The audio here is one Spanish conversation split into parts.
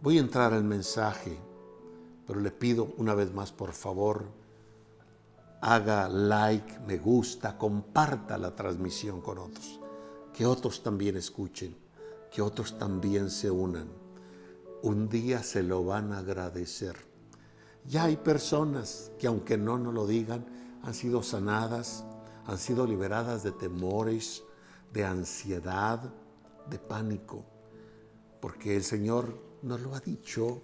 Voy a entrar al mensaje, pero le pido una vez más, por favor, haga like, me gusta, comparta la transmisión con otros, que otros también escuchen, que otros también se unan. Un día se lo van a agradecer. Ya hay personas que, aunque no nos lo digan, han sido sanadas, han sido liberadas de temores, de ansiedad, de pánico, porque el Señor nos lo ha dicho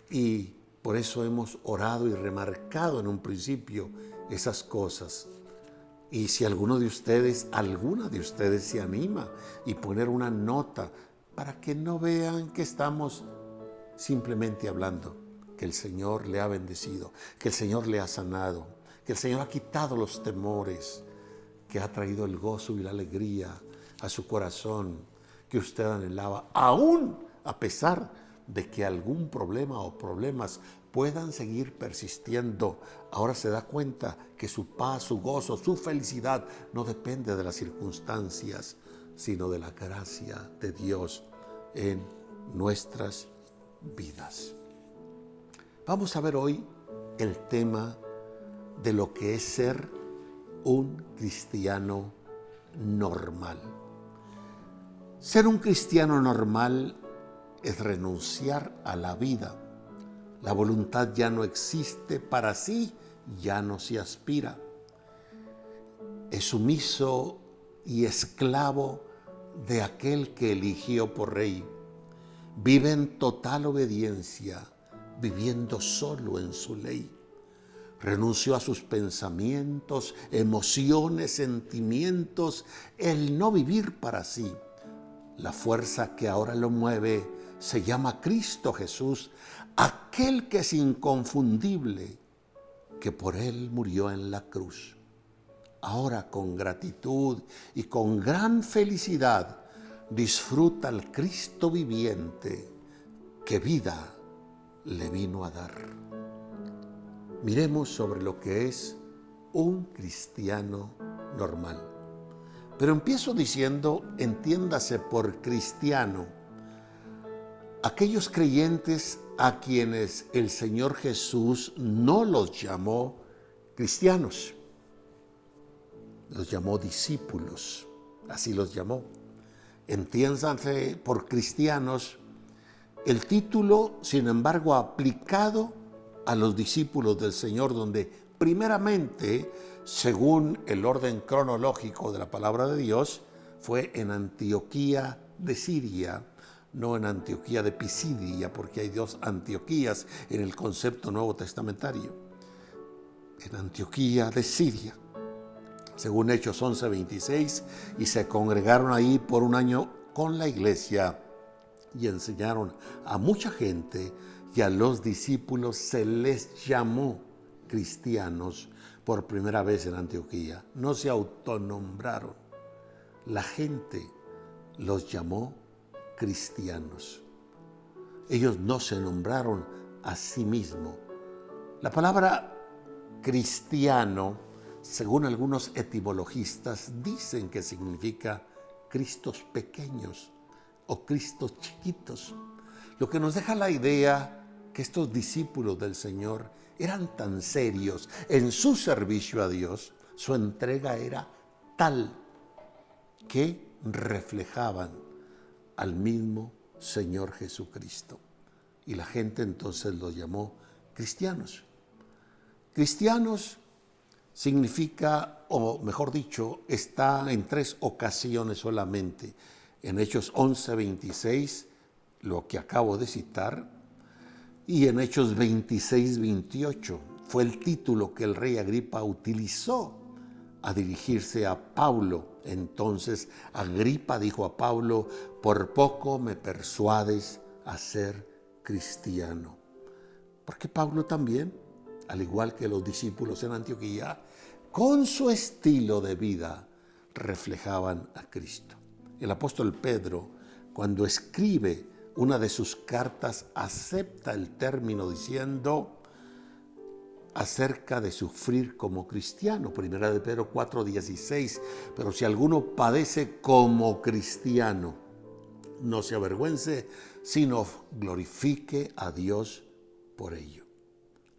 y por eso hemos orado y remarcado en un principio esas cosas. Y si alguna de ustedes se anima y poner una nota para que no vean que estamos simplemente hablando, que el Señor le ha bendecido, que el Señor le ha sanado, que el Señor ha quitado los temores, que ha traído el gozo y la alegría a su corazón, que usted anhelaba, aún a pesar de que algún problema o problemas puedan seguir persistiendo. Ahora se da cuenta que su paz, su gozo, su felicidad no depende de las circunstancias, sino de la gracia de Dios en nuestras vidas. Vamos a ver hoy el tema de lo que es ser un cristiano normal. Ser un cristiano normal es renunciar a la vida. La voluntad ya no existe, para sí ya no se aspira. Es sumiso y esclavo de aquel que eligió por rey. Vive en total obediencia, viviendo solo en su ley. Renunció a sus pensamientos, emociones, sentimientos, el no vivir para sí. La fuerza que ahora lo mueve se llama Cristo Jesús, aquel que es inconfundible, que por él murió en la cruz. Ahora, con gratitud y con gran felicidad, disfruta al Cristo viviente que vida le vino a dar. Miremos sobre lo que es un cristiano normal. Pero empiezo diciendo, entiéndase por cristiano, aquellos creyentes a quienes el Señor Jesús no los llamó cristianos, los llamó discípulos, así los llamó. Entiéndanse por cristianos el título, sin embargo, aplicado a los discípulos del Señor, donde primeramente, según el orden cronológico de la palabra de Dios, fue en Antioquía de Siria, no en Antioquía de Pisidia, porque hay dos Antioquías en el concepto nuevo testamentario. En Antioquía de Siria, según Hechos 11:26, y se congregaron ahí por un año con la iglesia y enseñaron a mucha gente, y a los discípulos se les llamó cristianos por primera vez en Antioquía. No se autonombraron. La gente los llamó cristianos. Ellos no se nombraron a sí mismos. La palabra cristiano, según algunos etimologistas, dicen que significa Cristos pequeños o Cristos chiquitos, lo que nos deja la idea que estos discípulos del Señor eran tan serios en su servicio a Dios, su entrega era tal que reflejaban al mismo Señor Jesucristo. Y la gente entonces los llamó cristianos. Cristianos significa, o mejor dicho, está en 3 ocasiones solamente. En Hechos 11:26, lo que acabo de citar, y en Hechos 26:28 fue el título que el rey Agripa utilizó a dirigirse a Pablo. Entonces Agripa dijo a Pablo: por poco me persuades a ser cristiano. Porque Pablo también, al igual que los discípulos en Antioquía, con su estilo de vida reflejaban a Cristo. El apóstol Pedro, cuando escribe una de sus cartas, acepta el término diciendo acerca de sufrir como cristiano. Primera de Pedro 4:16. Pero si alguno padece como cristiano, no se avergüence, sino glorifique a Dios por ello.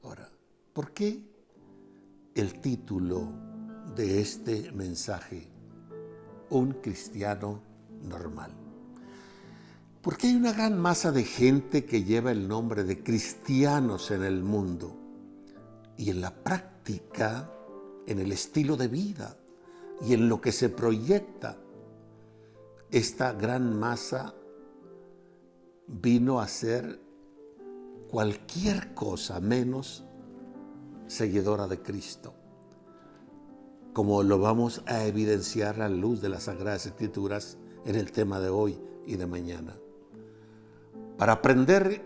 Ahora, ¿por qué el título de este mensaje, un cristiano normal? Porque hay una gran masa de gente que lleva el nombre de cristianos en el mundo y en la práctica, en el estilo de vida y en lo que se proyecta, esta gran masa vino a ser cualquier cosa menos seguidora de Cristo, como lo vamos a evidenciar a la luz de las Sagradas Escrituras en el tema de hoy y de mañana. Para aprender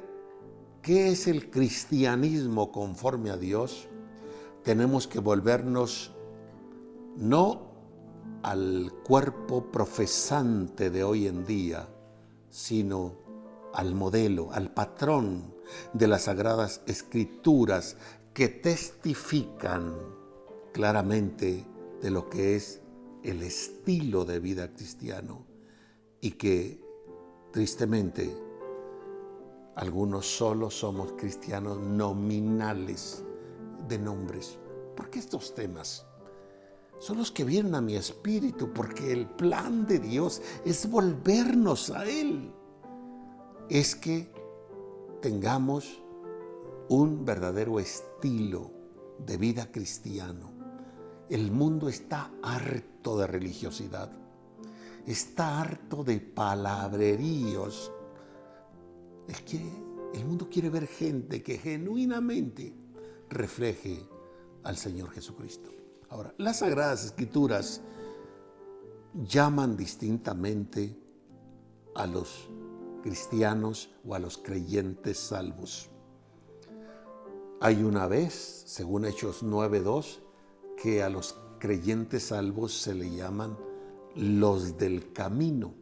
qué es el cristianismo conforme a Dios, tenemos que volvernos no al cuerpo profesante de hoy en día, sino al modelo, al patrón de las Sagradas Escrituras que testifican claramente de lo que es el estilo de vida cristiano y que tristemente algunos solo somos cristianos nominales de nombres. Porque estos temas son los que vienen a mi espíritu, porque el plan de Dios es volvernos a Él. Es que tengamos un verdadero estilo de vida cristiano. El mundo está harto de religiosidad, está harto de palabreríos. El mundo quiere ver gente que genuinamente refleje al Señor Jesucristo. Ahora, las Sagradas Escrituras llaman distintamente a los cristianos o a los creyentes salvos. Hay una vez, según Hechos 9:2, que a los creyentes salvos se le llaman los del camino.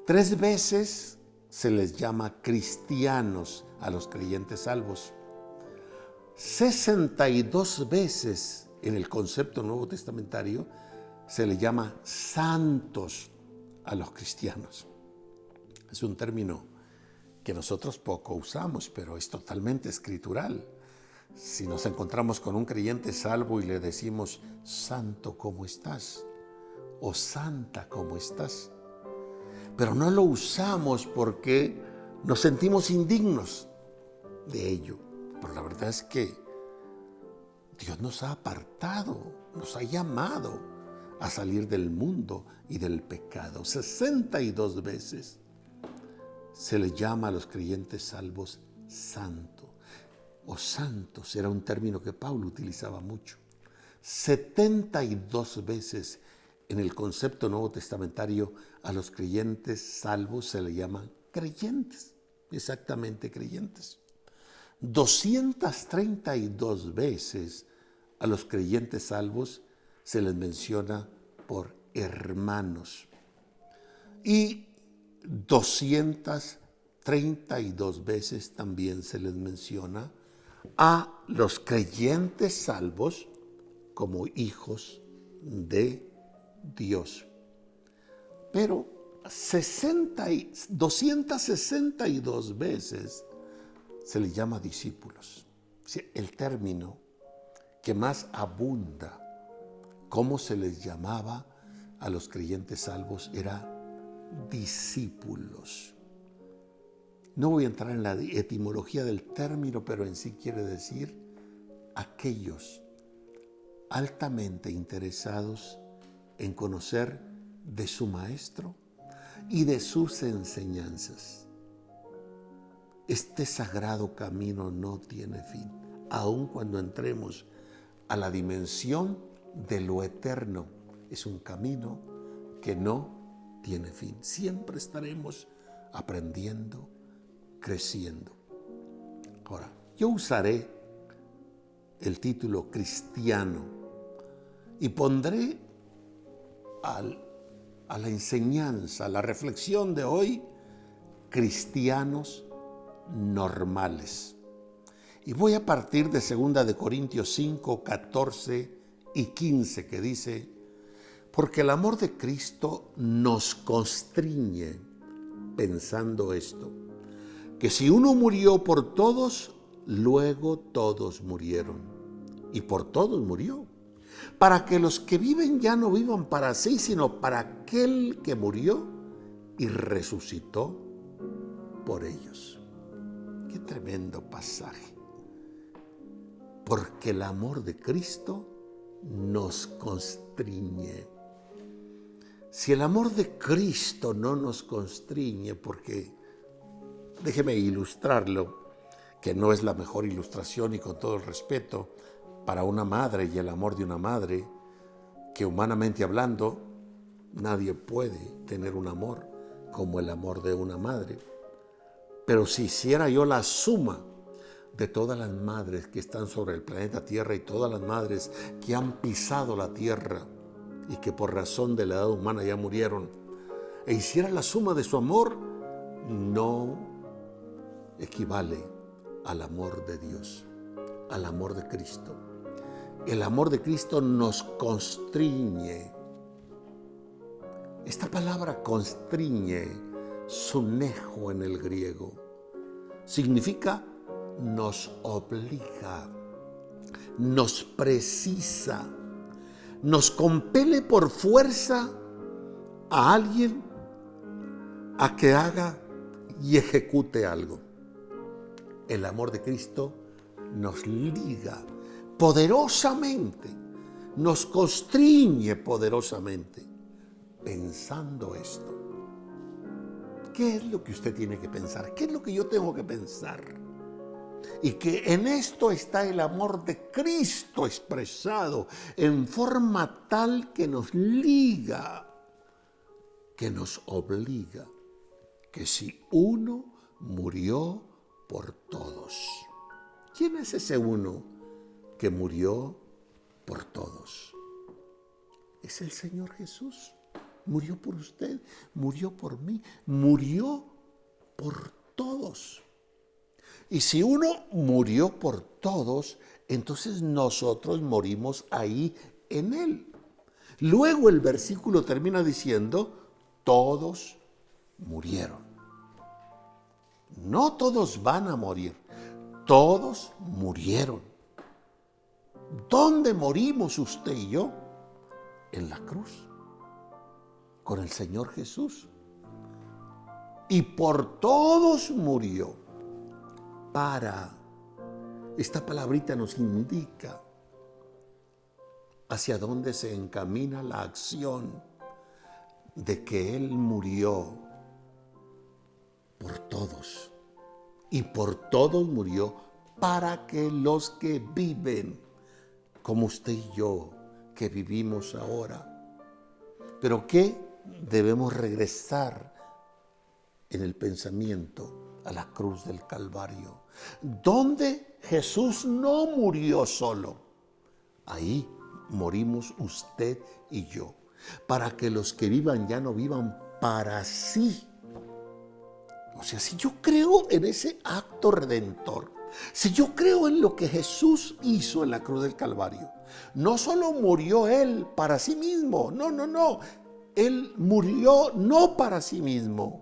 3 veces se les llama cristianos a los creyentes salvos. 62 veces en el concepto nuevo testamentario se le llama santos a los cristianos. Es un término que nosotros poco usamos, pero es totalmente escritural. Si nos encontramos con un creyente salvo y le decimos, santo, ¿cómo estás? O santa, ¿cómo estás? Pero no lo usamos porque nos sentimos indignos de ello. Pero la verdad es que Dios nos ha apartado, nos ha llamado a salir del mundo y del pecado. 62 veces se le llama a los creyentes salvos santo o santos. Era un término que Pablo utilizaba mucho. 72 veces en el concepto nuevo testamentario a los creyentes salvos se le llaman creyentes, exactamente creyentes. 232 veces a los creyentes salvos se les menciona por hermanos y 232 veces también se les menciona a los creyentes salvos como hijos de Dios. Pero 262 veces se les llama discípulos. El término que más abunda, cómo se les llamaba a los creyentes salvos, era discípulos. No voy a entrar en la etimología del término, pero en sí quiere decir aquellos altamente interesados en conocer de su maestro y de sus enseñanzas. Este sagrado camino no tiene fin, aun cuando entremos a la dimensión de lo eterno. Es un camino que no tiene fin. Siempre estaremos aprendiendo, creciendo. Ahora, yo usaré el título cristiano y pondré a la enseñanza, a la reflexión de hoy, cristianos normales. Y voy a partir de 2 de Corintios 5, 14 y 15, que dice: porque el amor de Cristo nos constriñe, pensando esto, que si uno murió por todos, luego todos murieron, y por todos murió, para que los que viven ya no vivan para sí, sino para aquel que murió y resucitó por ellos. Qué tremendo pasaje. Porque el amor de Cristo nos constriñe. Si el amor de Cristo no nos constriñe, porque déjeme ilustrarlo, que no es la mejor ilustración y con todo el respeto para una madre y el amor de una madre, que humanamente hablando, nadie puede tener un amor como el amor de una madre. Pero si hiciera yo la suma de todas las madres que están sobre el planeta Tierra y todas las madres que han pisado la Tierra y que por razón de la edad humana ya murieron, e hiciera la suma de su amor, no equivale al amor de Dios, al amor de Cristo. El amor de Cristo nos constriñe. Esta palabra constriñe, sunejo en el griego, significa nos obliga, nos precisa, nos compele por fuerza a alguien a que haga y ejecute algo. El amor de Cristo nos liga poderosamente, nos constriñe poderosamente. Pensando esto, ¿qué es lo que usted tiene que pensar? ¿Qué es lo que yo tengo que pensar? Y que en esto está el amor de Cristo expresado en forma tal que nos liga, que nos obliga, que si uno murió por todos. ¿Quién es ese uno que murió por todos? Es el Señor Jesús. Murió por usted, murió por mí, murió por todos. Y si uno murió por todos, entonces nosotros morimos ahí en Él. Luego el versículo termina diciendo, todos murieron. No todos van a morir, todos murieron. ¿Dónde morimos usted y yo? En la cruz, con el Señor Jesús. Y por todos murió. Esta palabrita nos indica hacia dónde se encamina la acción de que Él murió por todos. Y por todos murió para que los que viven, como usted y yo, que vivimos ahora, pero que debemos regresar en el pensamiento a la cruz del Calvario, donde Jesús no murió solo. Ahí morimos usted y yo, para que los que vivan ya no vivan para sí. O sea, si yo creo en ese acto redentor, si yo creo en lo que Jesús hizo en la cruz del Calvario, no solo murió Él para sí mismo, no. Él murió no para sí mismo,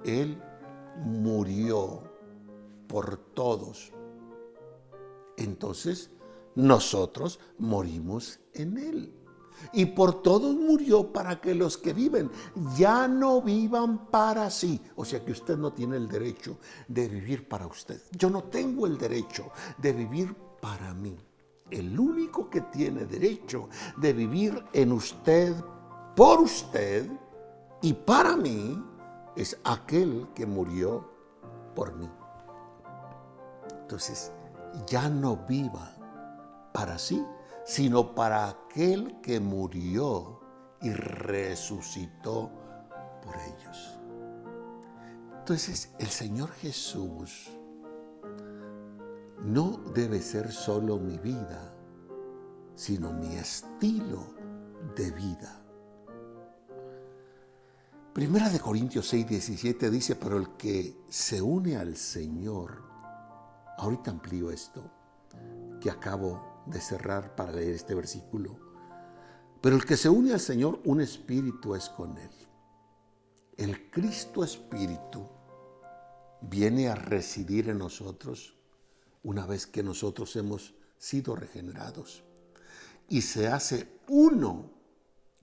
Él murió por todos. Entonces, nosotros morimos en Él. Y por todos murió para que los que viven ya no vivan para sí. O sea que usted no tiene el derecho de vivir para usted. Yo no tengo el derecho de vivir para mí. El único que tiene derecho de vivir en usted, por usted y para mí, es aquel que murió por mí. Entonces, ya no viva para sí, sino para aquel que murió y resucitó por ellos. Entonces, el Señor Jesús no debe ser solo mi vida, sino mi estilo de vida. Primera de Corintios 6:17 dice, pero el que se une al Señor, ahorita amplío esto que acabo de cerrar para leer este versículo, pero el que se une al Señor, un espíritu es con Él. el Cristo Espíritu viene a residir en nosotros una vez que nosotros hemos sido regenerados y se hace uno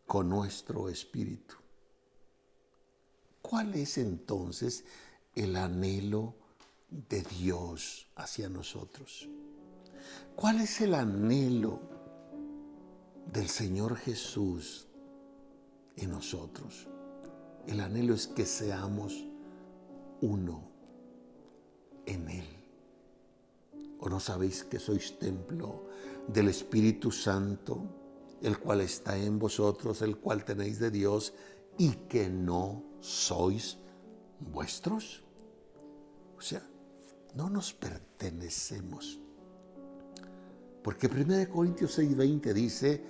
con nuestro espíritu. ¿Cuál es entonces el anhelo de Dios hacia nosotros? ¿Cuál es el anhelo del Señor Jesús en nosotros? El anhelo es que seamos uno en Él. ¿O no sabéis que sois templo del Espíritu Santo, el cual está en vosotros, el cual tenéis de Dios, y que no sois vuestros? O sea, no nos pertenecemos. Porque 1 Corintios 6:20 dice,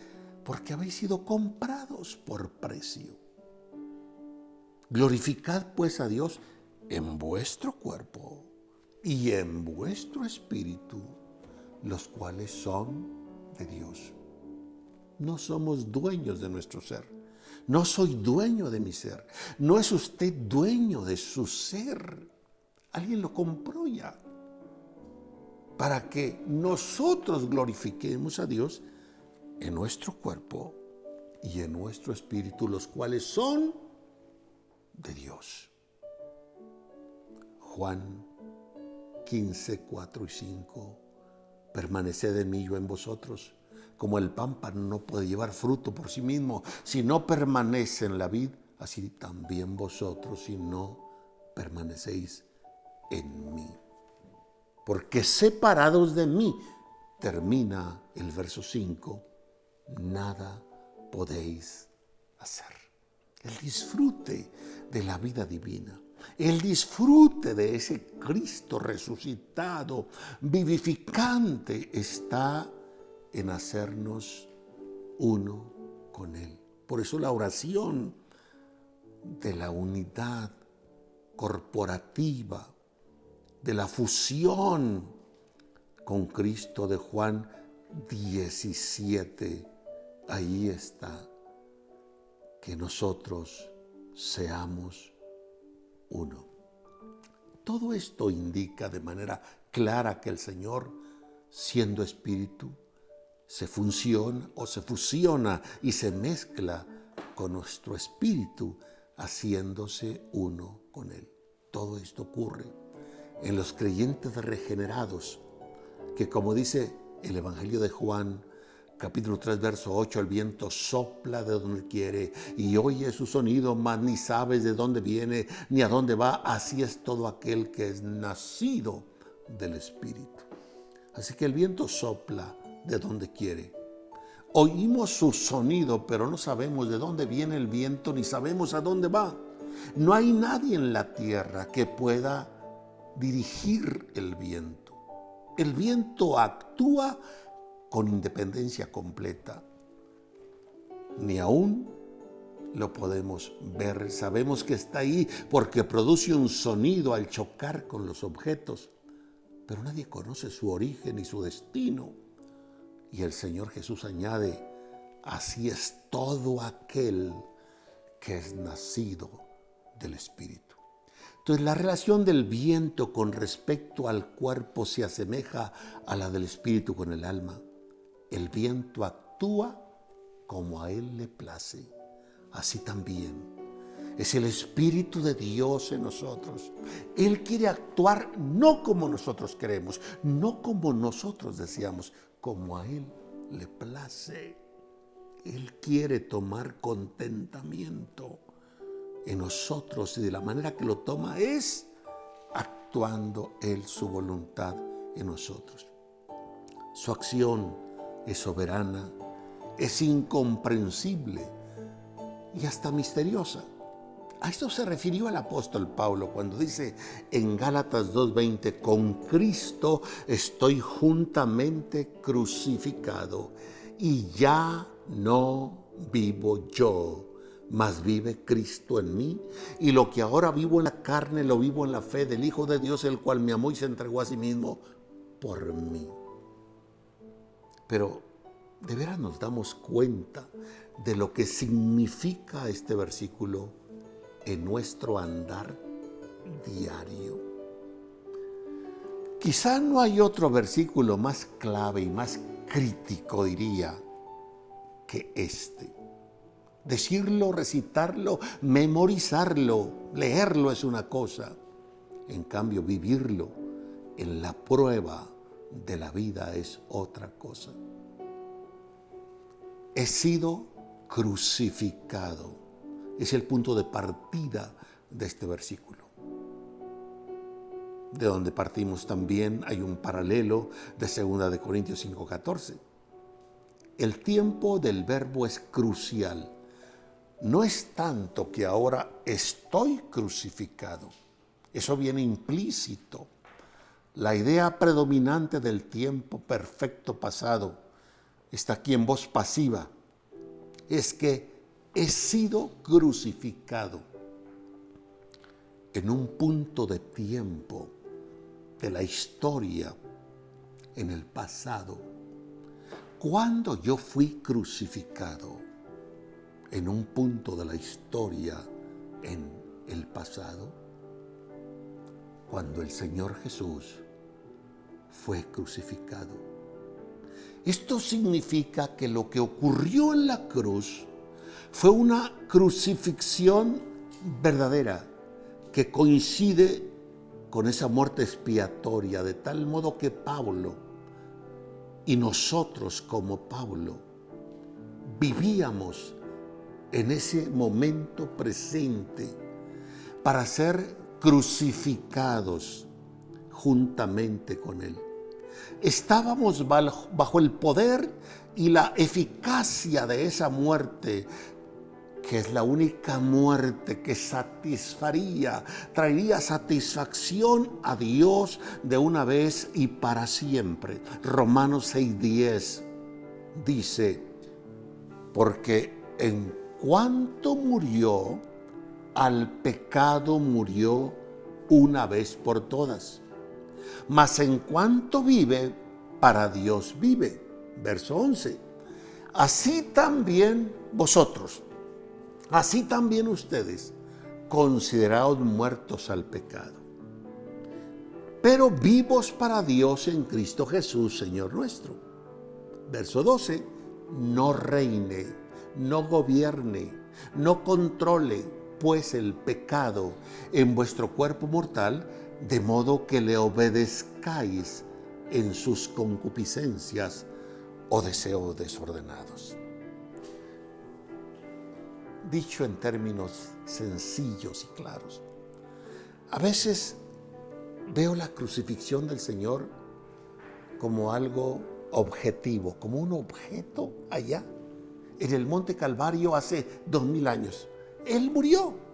porque habéis sido comprados por precio. Glorificad pues a Dios en vuestro cuerpo y en vuestro espíritu, los cuales son de Dios. No somos dueños de nuestro ser. No soy dueño de mi ser. No es usted dueño de su ser. Alguien lo compró ya, para que nosotros glorifiquemos a Dios en nuestro cuerpo y en nuestro espíritu, los cuales son de Dios. Juan 15, 4 y 5. Permaneced en mí, yo en vosotros. Como el pámpano no puede llevar fruto por sí mismo si no permanece en la vid, así también vosotros si no permanecéis en mí. Porque separados de mí, termina el verso 5, nada podéis hacer. El disfrute de la vida divina, el disfrute de ese Cristo resucitado, vivificante, está en hacernos uno con Él. Por eso la oración de la unidad corporativa, de la fusión con Cristo de Juan 17, ahí está, que nosotros seamos uno. Todo esto indica de manera clara que el Señor, siendo espíritu, se fusiona y se mezcla con nuestro espíritu, haciéndose uno con Él. Todo esto ocurre en los creyentes regenerados, que como dice el Evangelio de Juan, capítulo 3, verso 8, el viento sopla de donde quiere y oye su sonido, mas ni sabes de dónde viene ni a dónde va. Así es todo aquel que es nacido del Espíritu. Así que el viento sopla de donde quiere. Oímos su sonido, pero no sabemos de dónde viene el viento ni sabemos a dónde va. No hay nadie en la tierra que pueda dirigir el viento. El viento actúa con independencia completa. Ni aún lo podemos ver. Sabemos que está ahí porque produce un sonido al chocar con los objetos, pero nadie conoce su origen y su destino. Y el Señor Jesús añade, así es todo aquel que es nacido del Espíritu. Entonces, la relación del viento con respecto al cuerpo se asemeja a la del Espíritu con el alma. El viento actúa como a Él le place. Así también es el Espíritu de Dios en nosotros. Él quiere actuar no como nosotros queremos, no como nosotros deseamos, como a Él le place. Él quiere tomar contentamiento en nosotros y de la manera que lo toma es actuando Él su voluntad en nosotros. Su acción es soberana, es incomprensible y hasta misteriosa. A esto se refirió el apóstol Pablo cuando dice en Gálatas 2:20, con Cristo estoy juntamente crucificado y ya no vivo yo, mas vive Cristo en mí, y lo que ahora vivo en la carne lo vivo en la fe del Hijo de Dios, el cual me amó y se entregó a sí mismo por mí. Pero de veras nos damos cuenta de lo que significa este versículo. en nuestro andar diario. Quizá no hay otro versículo más clave y más crítico, diría, que este. Decirlo, recitarlo, memorizarlo, leerlo es una cosa. En cambio, vivirlo en la prueba de la vida es otra cosa. He sido crucificado. Es el punto de partida de este versículo. De donde partimos también hay un paralelo de 2 de Corintios 5:14. El tiempo del verbo es crucial. No es tanto que ahora estoy crucificado. Eso viene implícito. La idea predominante del tiempo perfecto pasado está aquí en voz pasiva. Es que he sido crucificado en un punto de tiempo de la historia, en el pasado. Cuando yo fui crucificado en un punto de la historia en el pasado, cuando el Señor Jesús fue crucificado. Esto significa que lo que ocurrió en la cruz fue una crucifixión verdadera que coincide con esa muerte expiatoria, de tal modo que Pablo y nosotros como Pablo vivíamos en ese momento presente para ser crucificados juntamente con Él. Estábamos bajo el poder y la eficacia de esa muerte, que es la única muerte que traería satisfacción a Dios de una vez y para siempre. Romanos 6:10 dice, porque en cuanto murió, al pecado murió una vez por todas. Mas en cuanto vive, para Dios vive. Verso 11. Así también vosotros, así también ustedes, consideraos muertos al pecado, pero vivos para Dios en Cristo Jesús, Señor nuestro. Verso 12. No reine, no gobierne, no controle, pues el pecado en vuestro cuerpo mortal, de modo que le obedezcáis en sus concupiscencias o deseos desordenados. Dicho en términos sencillos y claros, a veces veo la crucifixión del Señor como algo objetivo, como un objeto allá en el Monte Calvario hace 2000 años. Él murió.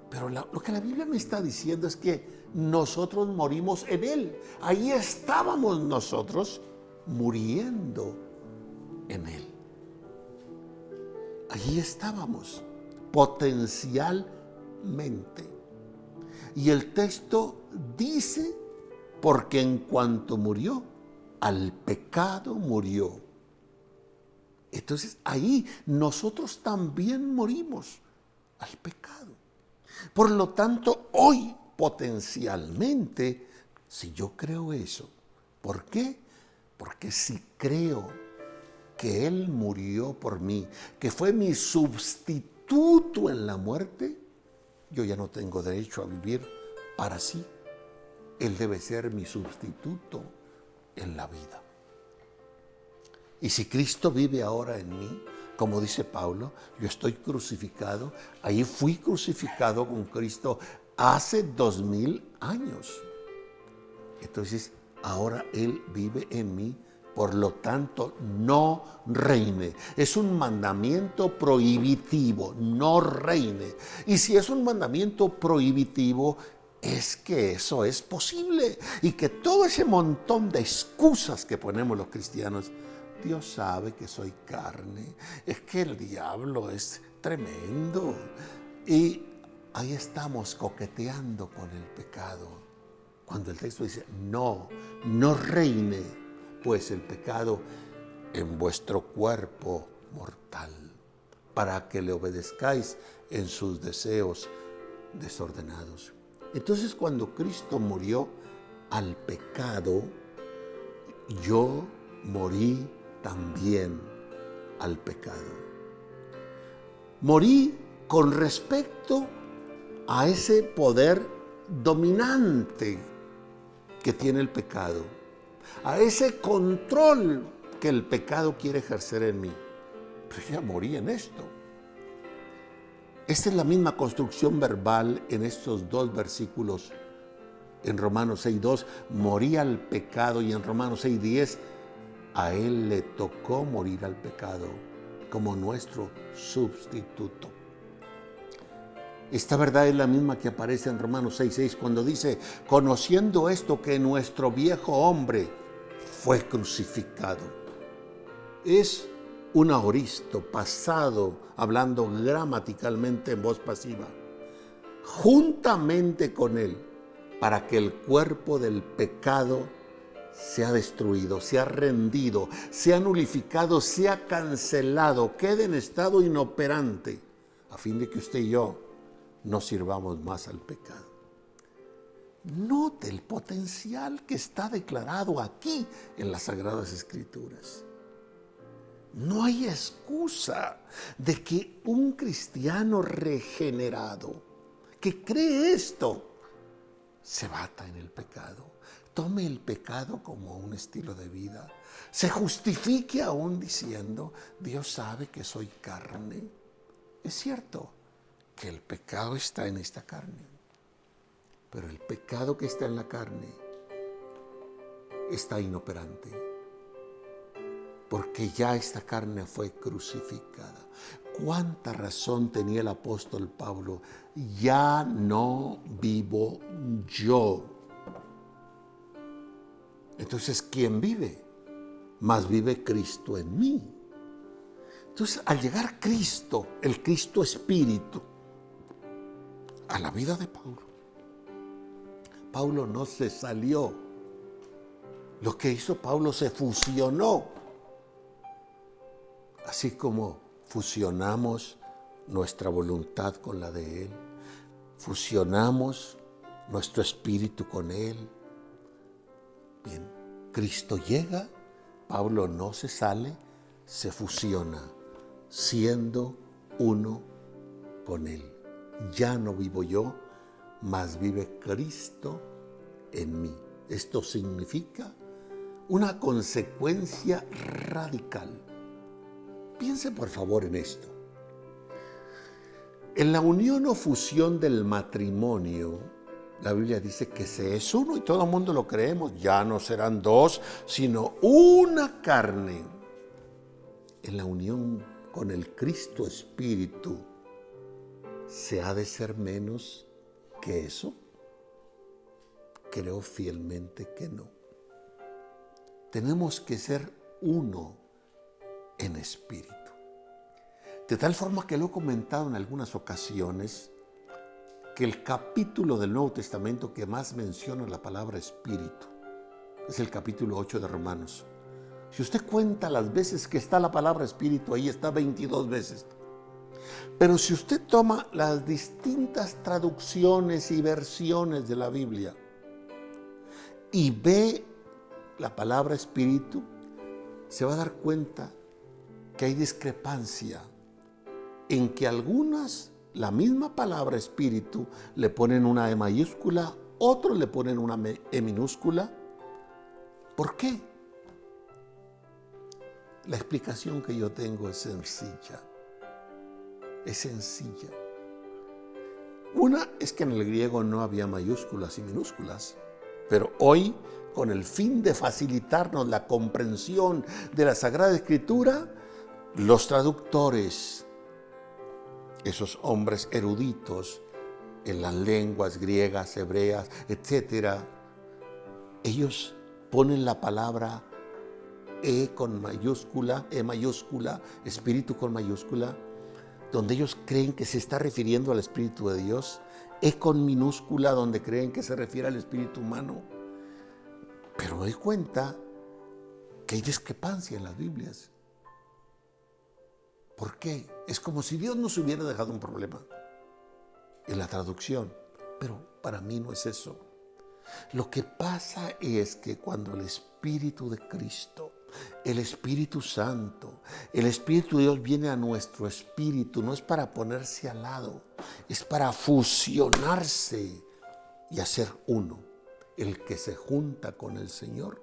Pero lo que la Biblia me está diciendo es que nosotros morimos en Él. Ahí estábamos nosotros muriendo en Él. Allí estábamos potencialmente. Y el texto dice, porque en cuanto murió, al pecado murió. Entonces ahí nosotros también morimos al pecado. Por lo tanto, hoy potencialmente, si yo creo eso, ¿por qué? Porque si creo que Él murió por mí, que fue mi sustituto en la muerte, yo ya no tengo derecho a vivir para sí. Él debe ser mi sustituto en la vida. Y si Cristo vive ahora en mí, como dice Pablo, yo estoy crucificado, ahí fui crucificado con Cristo hace 2000 años. Entonces, ahora Él vive en mí, por lo tanto, no reine. Es un mandamiento prohibitivo, no reine. Y si es un mandamiento prohibitivo, es que eso es posible. Y que todo ese montón de excusas que ponemos los cristianos, Dios sabe que soy carne, es que el diablo es tremendo. Y ahí estamos coqueteando con el pecado. Cuando el texto dice, no reine, pues el pecado en vuestro cuerpo mortal. para que le obedezcáis en sus deseos desordenados. Entonces, cuando Cristo murió al pecado, yo morí también al pecado. Morí con respecto a ese poder dominante que tiene el pecado, a ese control que el pecado quiere ejercer en mí. Pero ya morí en esto. Esta es la misma construcción verbal en estos dos versículos. En Romanos 6:2, morí al pecado, y en Romanos 6:10, a Él le tocó morir al pecado como nuestro sustituto. Esta verdad es la misma que aparece en Romanos 6:6 cuando dice, conociendo esto, que nuestro viejo hombre fue crucificado. Es un aoristo pasado, hablando gramaticalmente en voz pasiva, juntamente con él, para que el cuerpo del pecado sea destruido, sea rendido, sea nulificado, sea cancelado, quede en estado inoperante, a fin de que usted y yo no sirvamos más al pecado. Note el potencial que está declarado aquí en las Sagradas Escrituras. No hay excusa de que un cristiano regenerado que cree esto se bata en el pecado, tome el pecado como un estilo de vida, se justifique aún diciendo, Dios sabe que soy carne. Es cierto que el pecado está en esta carne, pero el pecado que está en la carne está inoperante, porque ya esta carne fue crucificada. ¿Cuánta razón tenía el apóstol Pablo? Ya no vivo yo. Entonces, ¿quién vive? Más vive Cristo en mí. Entonces, al llegar Cristo, el Cristo Espíritu, a la vida de Pablo, Pablo no se salió. Lo que hizo Pablo se fusionó. Así como fusionamos nuestra voluntad con la de Él, fusionamos nuestro espíritu con Él. Bien, Cristo llega, Pablo no se sale, se fusiona, siendo uno con Él. Ya no vivo yo, mas vive Cristo en mí. Esto significa una consecuencia radical. Piense por favor en esto. En la unión o fusión del matrimonio, la Biblia dice que se es uno y todo el mundo lo creemos. Ya no serán dos, sino una carne. En la unión con el Cristo Espíritu, ¿se ha de ser menos que eso? Creo fielmente que no. Tenemos que ser uno en espíritu. De tal forma que lo he comentado en algunas ocasiones, que el capítulo del Nuevo Testamento que más menciona la palabra espíritu es el capítulo 8 de Romanos. Si usted cuenta las veces que está la palabra espíritu, ahí está 22 veces. Pero si usted toma las distintas traducciones y versiones de la Biblia y ve la palabra espíritu, se va a dar cuenta que hay discrepancia en que algunas, la misma palabra espíritu, le ponen una E mayúscula, otros le ponen una E minúscula. ¿Por qué? La explicación que yo tengo es sencilla. Es sencilla. Una es que en el griego no había mayúsculas y minúsculas, pero hoy, con el fin de facilitarnos la comprensión de la Sagrada Escritura, los traductores, esos hombres eruditos en las lenguas griegas, hebreas, etc., ellos ponen la palabra E con mayúscula, E mayúscula, espíritu con mayúscula, donde ellos creen que se está refiriendo al Espíritu de Dios, E con minúscula, donde creen que se refiere al espíritu humano. Pero me doy cuenta que hay discrepancia en las Biblias. ¿Por qué? Es como si Dios nos hubiera dejado un problema en la traducción, pero para mí no es eso. Lo que pasa es que cuando el Espíritu de Cristo, el Espíritu Santo, el Espíritu de Dios viene a nuestro espíritu, no es para ponerse al lado, es para fusionarse y hacer uno. El que se junta con el Señor,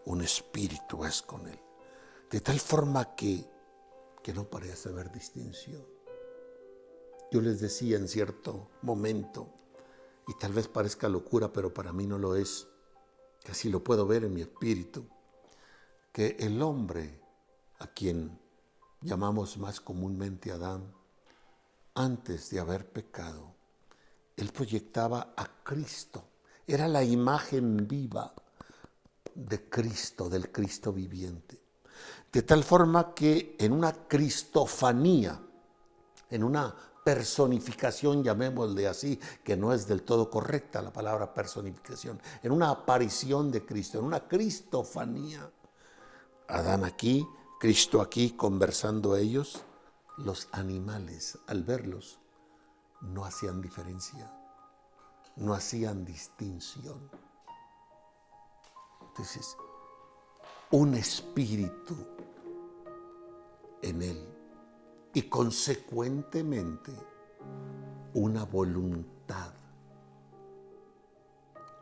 un espíritu es con Él. De tal forma que no parece haber distinción. Yo les decía en cierto momento, y tal vez parezca locura, pero para mí no lo es, que así lo puedo ver en mi espíritu, que el hombre, a quien llamamos más comúnmente Adán, antes de haber pecado, él proyectaba a Cristo. Era la imagen viva de Cristo, del Cristo viviente. De tal forma que en una cristofanía, en una personificación, llamémosle así, que no es del todo correcta la palabra personificación, en una aparición de Cristo, en una cristofanía, Adán aquí, Cristo aquí, conversando ellos, los animales, al verlos, no hacían diferencia, no hacían distinción. Entonces, un espíritu en él y consecuentemente una voluntad,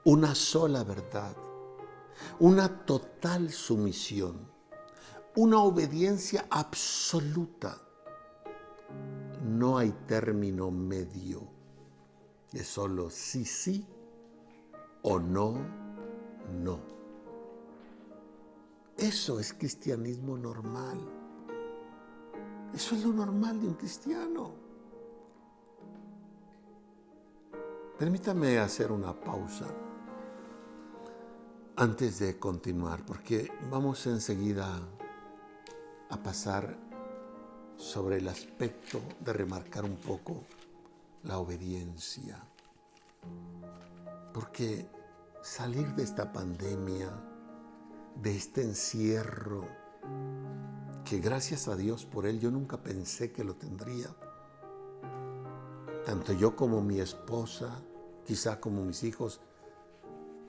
una sola verdad, una total sumisión, una obediencia absoluta. No hay término medio, es solo sí, sí o no, no. Eso es cristianismo normal. Eso es lo normal de un cristiano. Permítame hacer una pausa antes de continuar, porque vamos enseguida a pasar sobre el aspecto de remarcar un poco la obediencia. Porque salir de esta pandemia, de este encierro, que gracias a Dios por él yo nunca pensé que lo tendría. Tanto yo como mi esposa, quizá como mis hijos,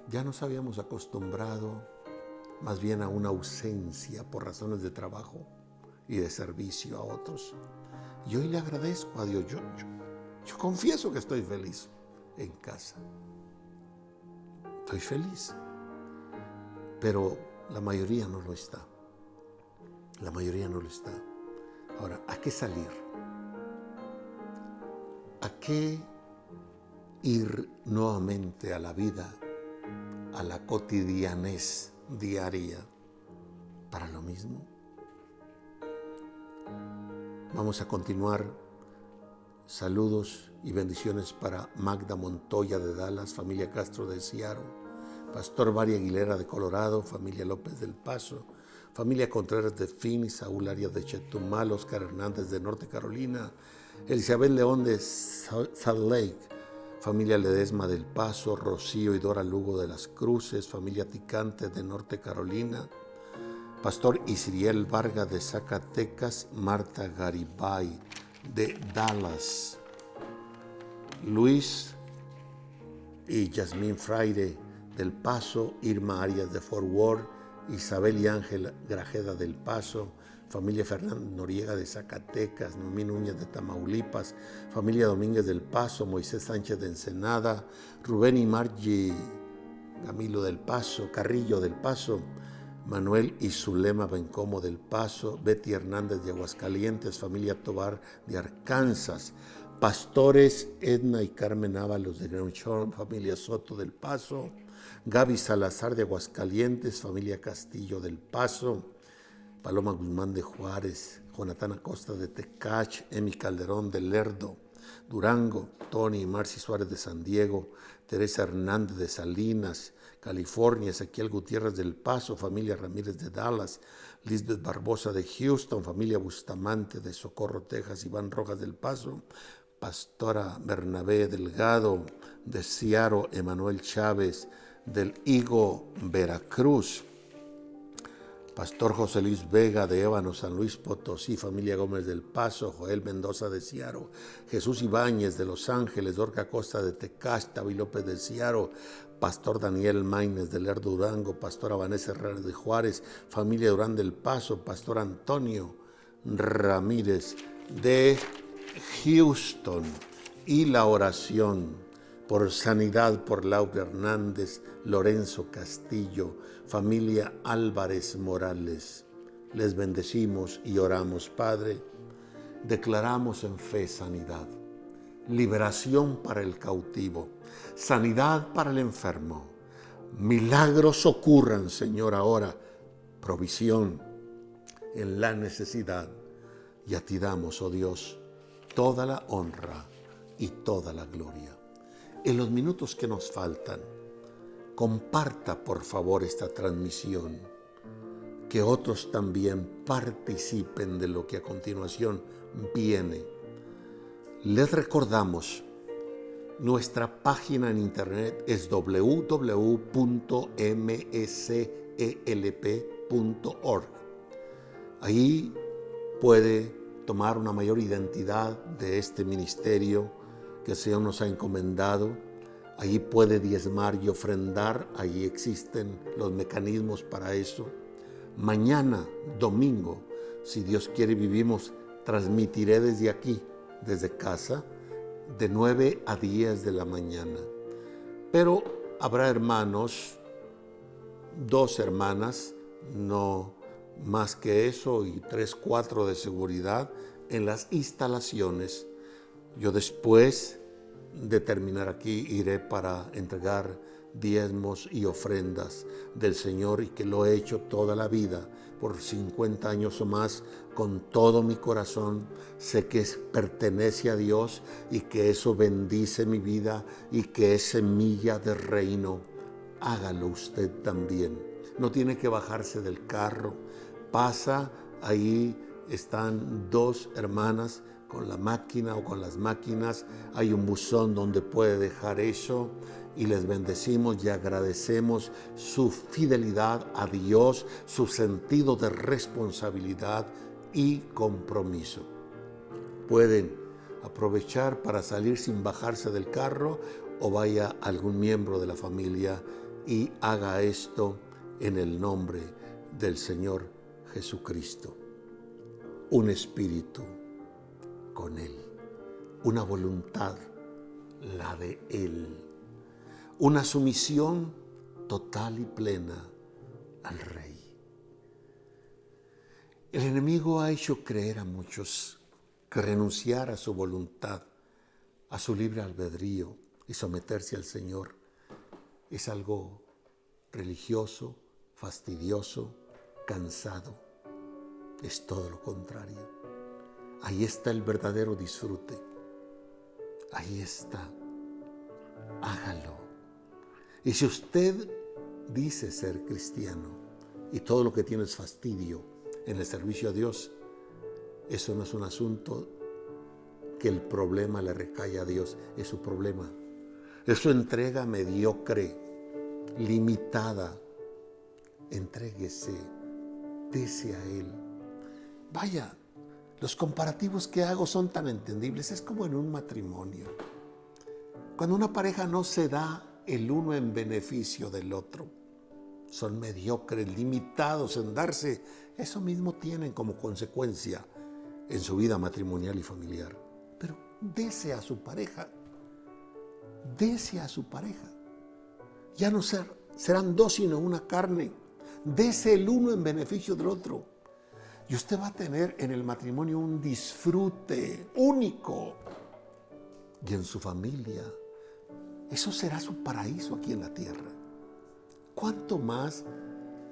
ya nos habíamos acostumbrado más bien a una ausencia por razones de trabajo y de servicio a otros. Y hoy le agradezco a Dios. Yo confieso que estoy feliz en casa. Estoy feliz. Pero la mayoría no lo está. La mayoría no lo está. Ahora, ¿a qué salir? ¿A qué ir nuevamente a la vida, a la cotidianez diaria para lo mismo? Vamos a continuar. Saludos y bendiciones para Magda Montoya de Dallas, familia Castro de Seattle, Pastor María Aguilera de Colorado, familia López del Paso, familia Contreras de Phoenix, Saúl Arias de Chetumal, Oscar Hernández de Norte Carolina, Elizabeth León de Salt Lake, familia Ledesma del Paso, Rocío y Dora Lugo de las Cruces, familia Ticante de Norte Carolina, Pastor Isriel Vargas de Zacatecas, Marta Garibay de Dallas, Luis y Yasmín Fraire del Paso, Irma Arias de Fort Worth, Isabel y Ángel Grajeda del Paso, familia Fernando Noriega de Zacatecas, Noemí Núñez de Tamaulipas, familia Domínguez del Paso, Moisés Sánchez de Ensenada, Rubén y Margie Camilo del Paso, Carrillo del Paso, Manuel y Zulema Bencomo del Paso, Betty Hernández de Aguascalientes, familia Tobar de Arkansas, pastores Edna y Carmen Ábalos de Grand Shore, familia Soto del Paso, Gaby Salazar de Aguascalientes, familia Castillo del Paso, Paloma Guzmán de Juárez, Jonathan Acosta de Tecach, Emi Calderón de Lerdo, Durango, Tony y Marcy Suárez de San Diego, Teresa Hernández de Salinas, California, Ezequiel Gutiérrez del Paso, familia Ramírez de Dallas, Lisbeth Barbosa de Houston, familia Bustamante de Socorro, Texas, Iván Rojas del Paso, Pastora Bernabé Delgado de Seattle, Emanuel Chávez del Higo, Veracruz, Pastor José Luis Vega de Ébano, San Luis Potosí, familia Gómez del Paso, Joel Mendoza de Ciaro, Jesús Ibáñez de Los Ángeles, Dorca Costa de Tecash, Tavi López de Ciaro, Pastor Daniel Maínez de Lerdo Durango, Pastora Vanessa Herrera de Juárez, familia Durán del Paso, Pastor Antonio Ramírez de Houston, y la oración por sanidad por Laura Hernández, Lorenzo Castillo, familia Álvarez Morales. Les bendecimos y oramos, Padre. Declaramos en fe sanidad, liberación para el cautivo, sanidad para el enfermo. Milagros ocurran, Señor, ahora. Provisión en la necesidad. Y a ti damos, oh Dios, toda la honra y toda la gloria. En los minutos que nos faltan, comparta por favor esta transmisión, que otros también participen de lo que a continuación viene. Les recordamos, nuestra página en internet es www.mselp.org. Ahí puede tomar una mayor identidad de este ministerio que el Señor nos ha encomendado. Allí puede diezmar y ofrendar. Allí existen los mecanismos para eso. Mañana, domingo, si Dios quiere, vivimos, transmitiré desde aquí, desde casa, de 9 a 10 de la mañana. Pero habrá hermanos, 2 hermanas, no más que eso, y 3, 4 de seguridad en las instalaciones. Yo después de terminar aquí iré para entregar diezmos y ofrendas del Señor, y que lo he hecho toda la vida, por 50 años o más, con todo mi corazón. Sé que pertenece a Dios y que eso bendice mi vida y que es semilla de reino. Hágalo usted también. No tiene que bajarse del carro. Pasa, ahí están 2 hermanas con la máquina o con las máquinas. Hay un buzón donde puede dejar eso, y les bendecimos y agradecemos su fidelidad a Dios, su sentido de responsabilidad y compromiso. Pueden aprovechar para salir sin bajarse del carro, o vaya algún miembro de la familia y haga esto en el nombre del Señor Jesucristo. Un espíritu con Él, una voluntad, la de Él, una sumisión total y plena al Rey. El enemigo ha hecho creer a muchos que renunciar a su voluntad, a su libre albedrío y someterse al Señor es algo religioso, fastidioso, cansado. Es todo lo contrario. Ahí está el verdadero disfrute. Ahí está. Hágalo. Y si usted dice ser cristiano y todo lo que tiene es fastidio en el servicio a Dios, eso no es un asunto que el problema le recaiga a Dios, es su problema. Es su entrega mediocre, limitada. Entréguese, dese a Él. Vaya, los comparativos que hago son tan entendibles. Es como en un matrimonio. Cuando una pareja no se da el uno en beneficio del otro, son mediocres, limitados en darse. Eso mismo tienen como consecuencia en su vida matrimonial y familiar. Pero dese a su pareja. Dese a su pareja. Ya no serán 2 sino una carne. Dese el uno en beneficio del otro. Y usted va a tener en el matrimonio un disfrute único. Y en su familia, eso será su paraíso aquí en la tierra. ¿Cuánto más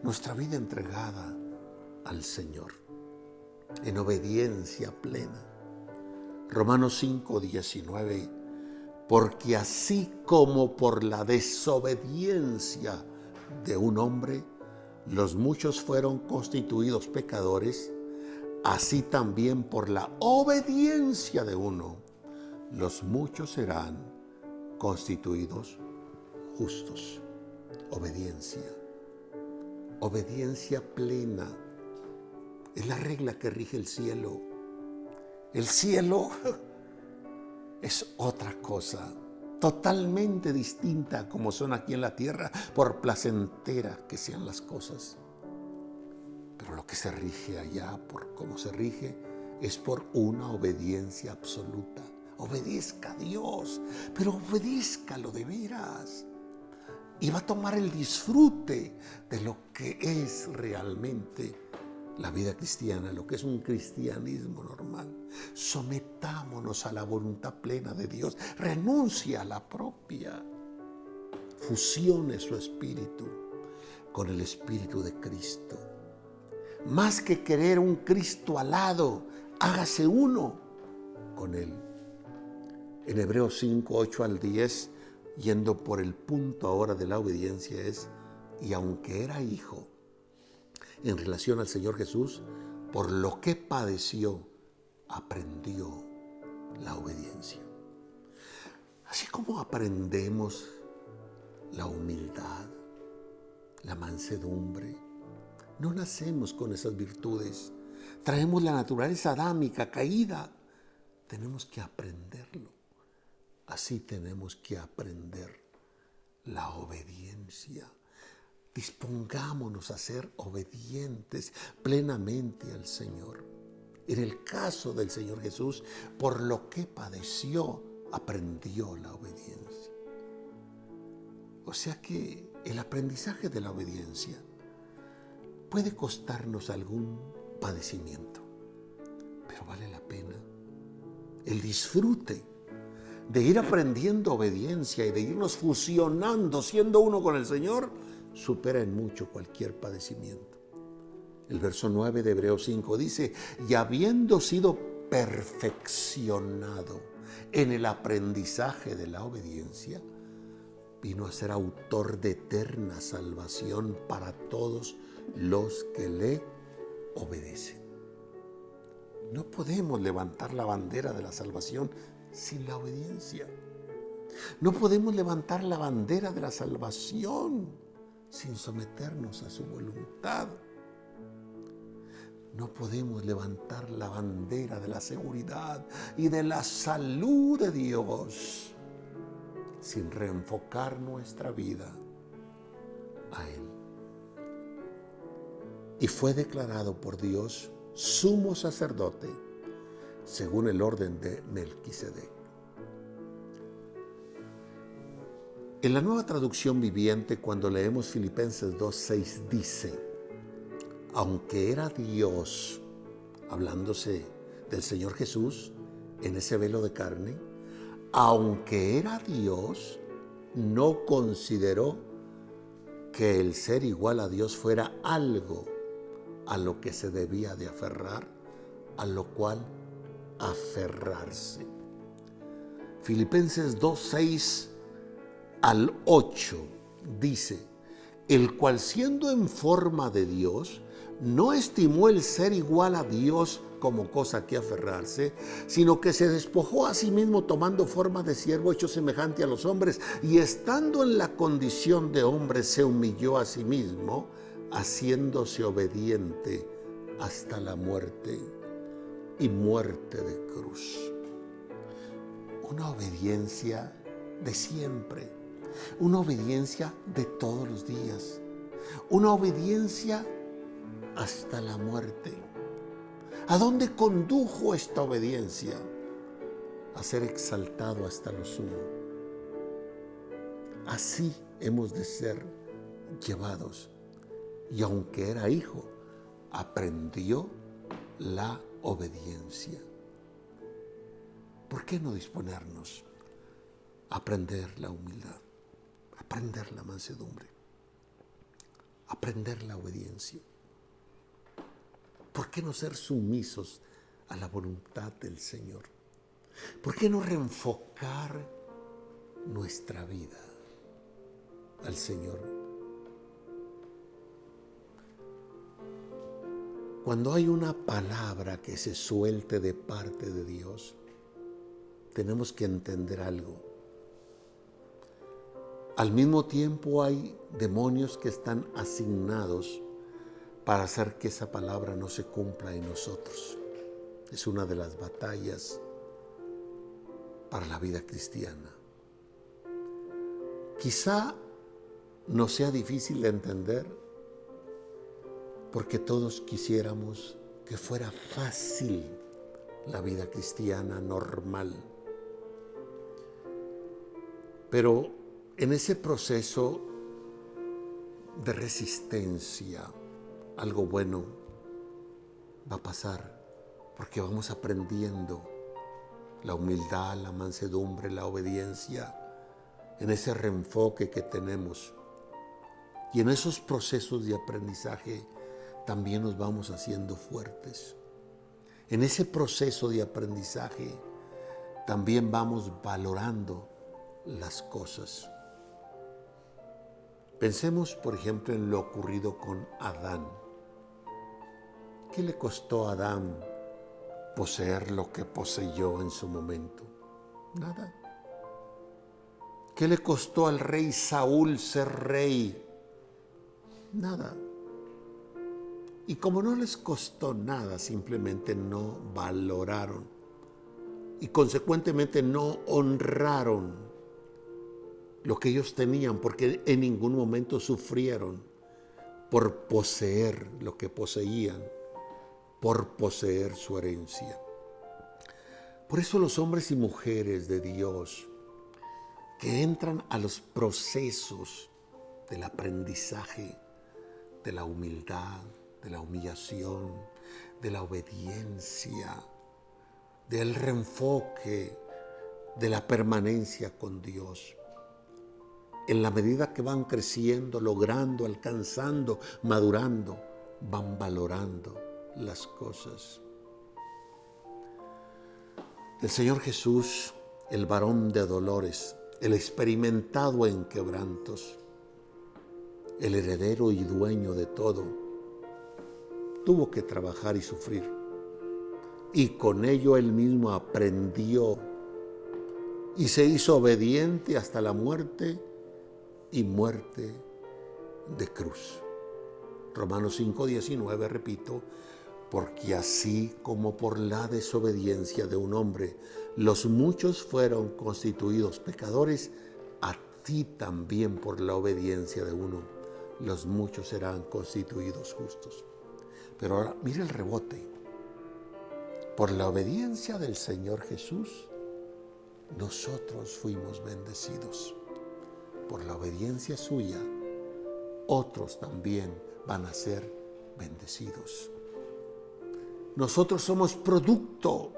nuestra vida entregada al Señor, en obediencia plena? Romanos 5:19, porque así como por la desobediencia de un hombre, los muchos fueron constituidos pecadores, así también por la obediencia de uno, los muchos serán constituidos justos. Obediencia. obediencia plena. Es la regla que rige el cielo. El cielo es otra cosa, totalmente distinta a como son aquí en la tierra, por placentera que sean las cosas. Pero lo que se rige allá, por cómo se rige, es por una obediencia absoluta. Obedezca a Dios, pero obedézcalo de veras. Y va a tomar el disfrute de lo que es realmente la vida cristiana, lo que es un cristianismo normal. Sometámonos a la voluntad plena de Dios. Renuncia a la propia. Fusione su espíritu con el espíritu de Cristo. Más que querer un Cristo al lado, hágase uno con Él. En Hebreos 5, 8 al 10, yendo por el punto ahora de la obediencia es, y aunque era hijo, en relación al Señor Jesús, por lo que padeció, aprendió la obediencia. Así como aprendemos la humildad, la mansedumbre, no nacemos con esas virtudes. Traemos la naturaleza adámica caída. Tenemos que aprenderlo. Así tenemos que aprender la obediencia. Dispongámonos a ser obedientes plenamente al Señor. En el caso del Señor Jesús, por lo que padeció, aprendió la obediencia. O sea que el aprendizaje de la obediencia puede costarnos algún padecimiento, pero vale la pena. El disfrute de ir aprendiendo obediencia y de irnos fusionando, siendo uno con el Señor, supera en mucho cualquier padecimiento. El verso 9 de Hebreos 5 dice, y habiendo sido perfeccionado en el aprendizaje de la obediencia, vino a ser autor de eterna salvación para todos los que le obedecen. No podemos levantar la bandera de la salvación sin la obediencia. No podemos levantar la bandera de la salvación sin someternos a su voluntad. No podemos levantar la bandera de la seguridad y de la salud de Dios sin reenfocar nuestra vida a Él. Y fue declarado por Dios sumo sacerdote según el orden de Melquisedec. En la Nueva Traducción Viviente, cuando leemos Filipenses 2:6, dice, aunque era Dios, hablándose del Señor Jesús en ese velo de carne, aunque era Dios, no consideró que el ser igual a Dios fuera algo a lo que se debía de aferrar, a lo cual aferrarse. Filipenses 2:6 al 8 dice, el cual siendo en forma de Dios, no estimó el ser igual a Dios como cosa que aferrarse, sino que se despojó a sí mismo tomando forma de siervo hecho semejante a los hombres, y estando en la condición de hombre se humilló a sí mismo, haciéndose obediente hasta la muerte y muerte de cruz. Una obediencia de siempre, una obediencia de todos los días, una obediencia hasta la muerte. ¿A dónde condujo esta obediencia? A ser exaltado hasta lo sumo. Así hemos de ser llevados. Y aunque era hijo, aprendió la obediencia. ¿Por qué no disponernos a aprender la humildad, aprender la mansedumbre, aprender la obediencia? ¿Por qué no ser sumisos a la voluntad del Señor? ¿Por qué no reenfocar nuestra vida al Señor? Cuando hay una palabra que se suelte de parte de Dios, tenemos que entender algo. Al mismo tiempo hay demonios que están asignados para hacer que esa palabra no se cumpla en nosotros. Es una de las batallas para la vida cristiana. Quizá no sea difícil de entender, porque todos quisiéramos que fuera fácil la vida cristiana normal. Pero en ese proceso de resistencia, algo bueno va a pasar, porque vamos aprendiendo la humildad, la mansedumbre, la obediencia, en ese reenfoque que tenemos. Y en esos procesos de aprendizaje también nos vamos haciendo fuertes. En ese proceso de aprendizaje también vamos valorando las cosas. Pensemos, por ejemplo, en lo ocurrido con Adán. ¿Qué le costó a Adán poseer lo que poseyó en su momento? Nada. ¿Qué le costó al rey Saúl ser rey? Nada. Y como no les costó nada, simplemente no valoraron y consecuentemente no honraron lo que ellos tenían, porque en ningún momento sufrieron por poseer lo que poseían, por poseer su herencia. Por eso los hombres y mujeres de Dios que entran a los procesos del aprendizaje, de la humildad, de la humillación, de la obediencia, del reenfoque, de la permanencia con Dios. En la medida que van creciendo, logrando, alcanzando, madurando, van valorando las cosas. El Señor Jesús, el varón de dolores, el experimentado en quebrantos, el heredero y dueño de todo, tuvo que trabajar y sufrir. Y con ello él mismo aprendió y se hizo obediente hasta la muerte y muerte de cruz. Romanos 5:19, repito, porque así como por la desobediencia de un hombre los muchos fueron constituidos pecadores, así también por la obediencia de uno los muchos serán constituidos justos. Pero ahora, mire el rebote. Por la obediencia del Señor Jesús, nosotros fuimos bendecidos. Por la obediencia suya, otros también van a ser bendecidos. Nosotros somos producto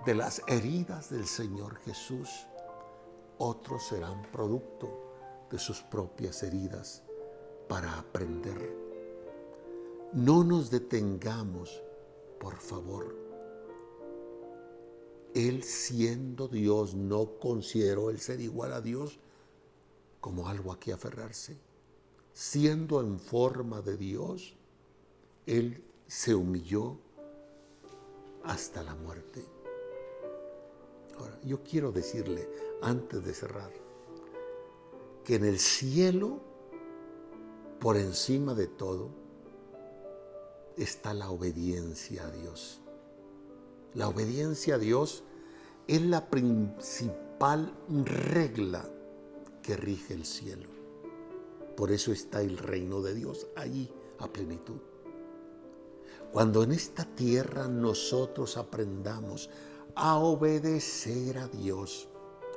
de las heridas del Señor Jesús. Otros serán producto de sus propias heridas para aprender. No nos detengamos, por favor. Él, siendo Dios, no consideró el ser igual a Dios como algo a que aferrarse. Siendo en forma de Dios, Él se humilló hasta la muerte. Ahora, yo quiero decirle, antes de cerrar, que en el cielo, por encima de todo, está la obediencia a Dios. La obediencia a Dios es la principal regla que rige el cielo. Por eso está el reino de Dios allí a plenitud. Cuando en esta tierra nosotros aprendamos a obedecer a Dios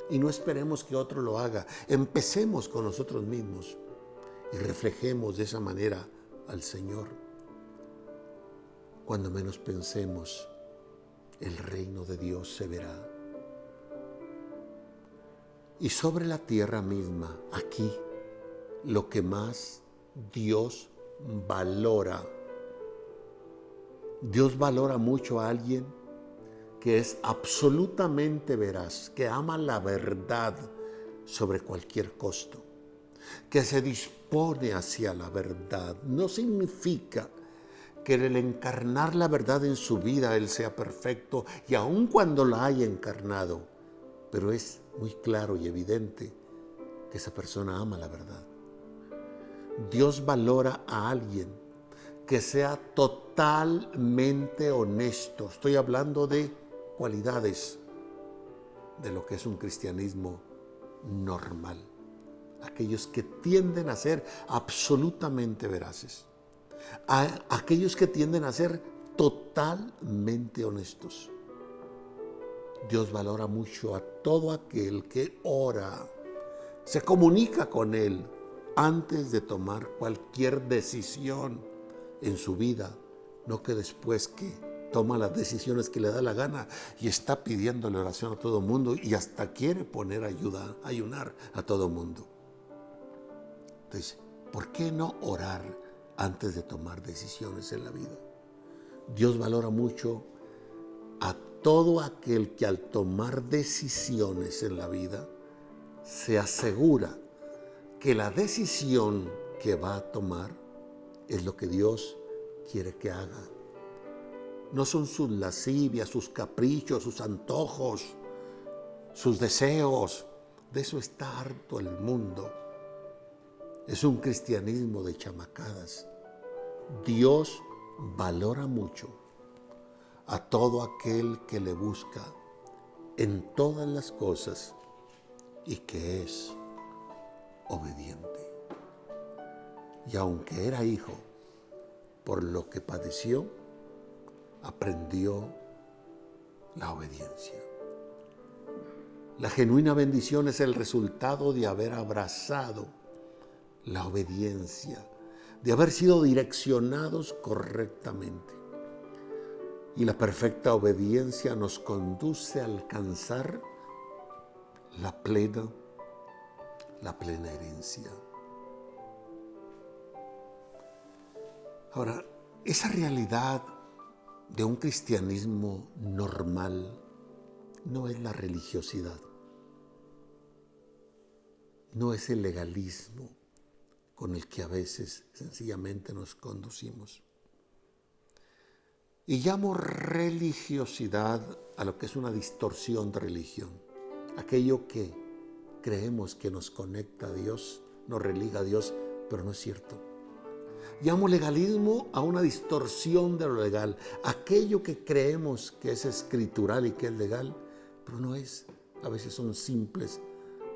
y no esperemos que otro lo haga, empecemos con nosotros mismos y reflejemos de esa manera al Señor. Cuando menos pensemos, el reino de Dios se verá. Y sobre la tierra misma, aquí, lo que más Dios valora. Dios valora mucho a alguien que es absolutamente veraz, que ama la verdad sobre cualquier costo, que se dispone hacia la verdad. No significa que el encarnar la verdad en su vida Él sea perfecto, y aun cuando la haya encarnado, pero es muy claro y evidente que esa persona ama la verdad. Dios valora a alguien que sea totalmente honesto. Estoy hablando de cualidades de lo que es un cristianismo normal. Aquellos que tienden a ser absolutamente veraces. Aquellos que tienden a ser totalmente honestos. Dios valora mucho a todo aquel que ora, se comunica con Él antes de tomar cualquier decisión en su vida, no que después que toma las decisiones que le da la gana y está pidiéndole oración a todo el mundo y hasta quiere poner ayunar a todo el mundo. Entonces, ¿por qué no orar antes de tomar decisiones en la vida? Dios valora mucho a todo aquel que al tomar decisiones en la vida se asegura que la decisión que va a tomar es lo que Dios quiere que haga. No son sus lascivias, sus caprichos, sus antojos, sus deseos. De eso está harto el mundo. Es un cristianismo de chamacadas. Dios valora mucho a todo aquel que le busca en todas las cosas y que es obediente. Y aunque era hijo, por lo que padeció, aprendió la obediencia. La genuina bendición es el resultado de haber abrazado la obediencia, de haber sido direccionados correctamente. Y la perfecta obediencia nos conduce a alcanzar la plena herencia. Ahora, esa realidad de un cristianismo normal no es la religiosidad, no es el legalismo con el que a veces sencillamente nos conducimos. Y llamo religiosidad a lo que es una distorsión de religión, aquello que creemos que nos conecta a Dios, nos religa a Dios, pero no es cierto. Llamo legalismo a una distorsión de lo legal, aquello que creemos que es escritural y que es legal, pero no es. A veces son simples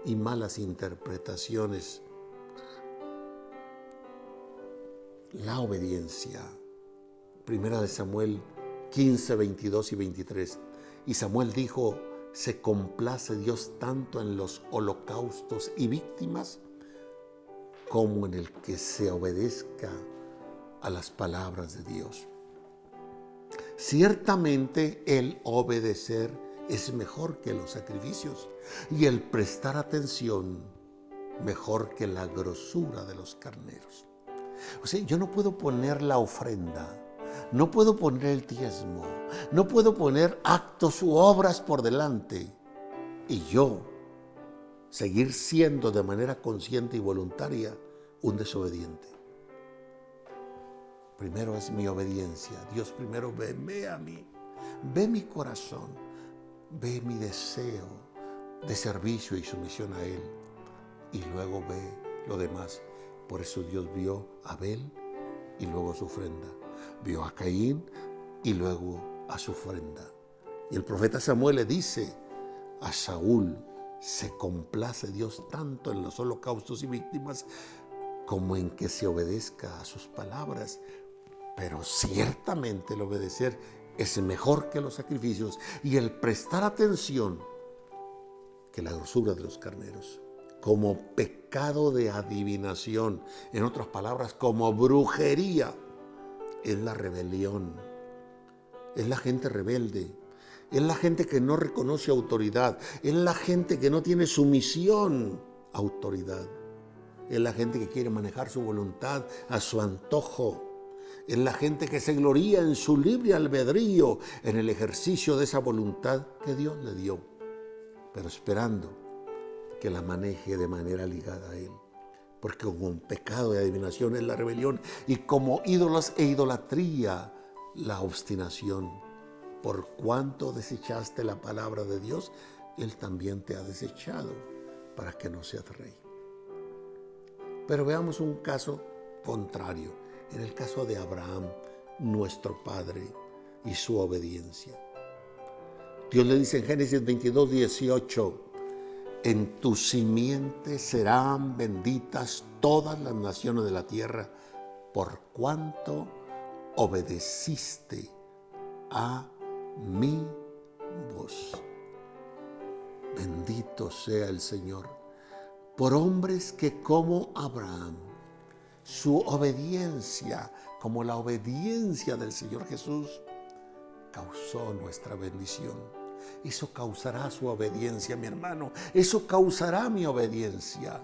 y malas interpretaciones. La obediencia. Primera de Samuel 15, 22 y 23. Y Samuel dijo: se complace Dios tanto en los holocaustos y víctimas como en el que se obedezca a las palabras de Dios. Ciertamente el obedecer es mejor que los sacrificios y el prestar atención mejor que la grosura de los carneros. O sea, yo no puedo poner la ofrenda, no puedo poner el diezmo, no puedo poner actos u obras por delante y yo seguir siendo de manera consciente y voluntaria un desobediente. Primero es mi obediencia. Dios primero ve a mí, ve mi corazón, ve mi deseo de servicio y sumisión a Él y luego ve lo demás. Por eso Dios vio a Abel y luego su ofrenda. Vio a Caín y luego a su ofrenda. Y el profeta Samuel le dice a Saúl: se complace Dios tanto en los holocaustos y víctimas como en que se obedezca a sus palabras. Pero ciertamente el obedecer es mejor que los sacrificios y el prestar atención que la grosura de los carneros. Como pecado de adivinación, en otras palabras, como brujería, es la rebelión. Es la gente rebelde, es la gente que no reconoce autoridad, es la gente que no tiene sumisión a autoridad, es la gente que quiere manejar su voluntad a su antojo, es la gente que se gloría en su libre albedrío, en el ejercicio de esa voluntad que Dios le dio, pero esperando que la maneje de manera ligada a Él. Porque como un pecado de adivinación es la rebelión y como ídolos e idolatría la obstinación. Por cuanto desechaste la palabra de Dios, Él también te ha desechado para que no seas rey. Pero veamos un caso contrario, En el caso de Abraham, nuestro padre, y su obediencia. Dios le dice en Génesis 22:18, en tu simiente serán benditas todas las naciones de la tierra, por cuanto obedeciste a mi voz. Bendito sea el Señor por hombres que como Abraham, su obediencia, como la obediencia del Señor Jesús, causó nuestra bendición. Eso causará su obediencia, mi hermano. Eso causará mi obediencia.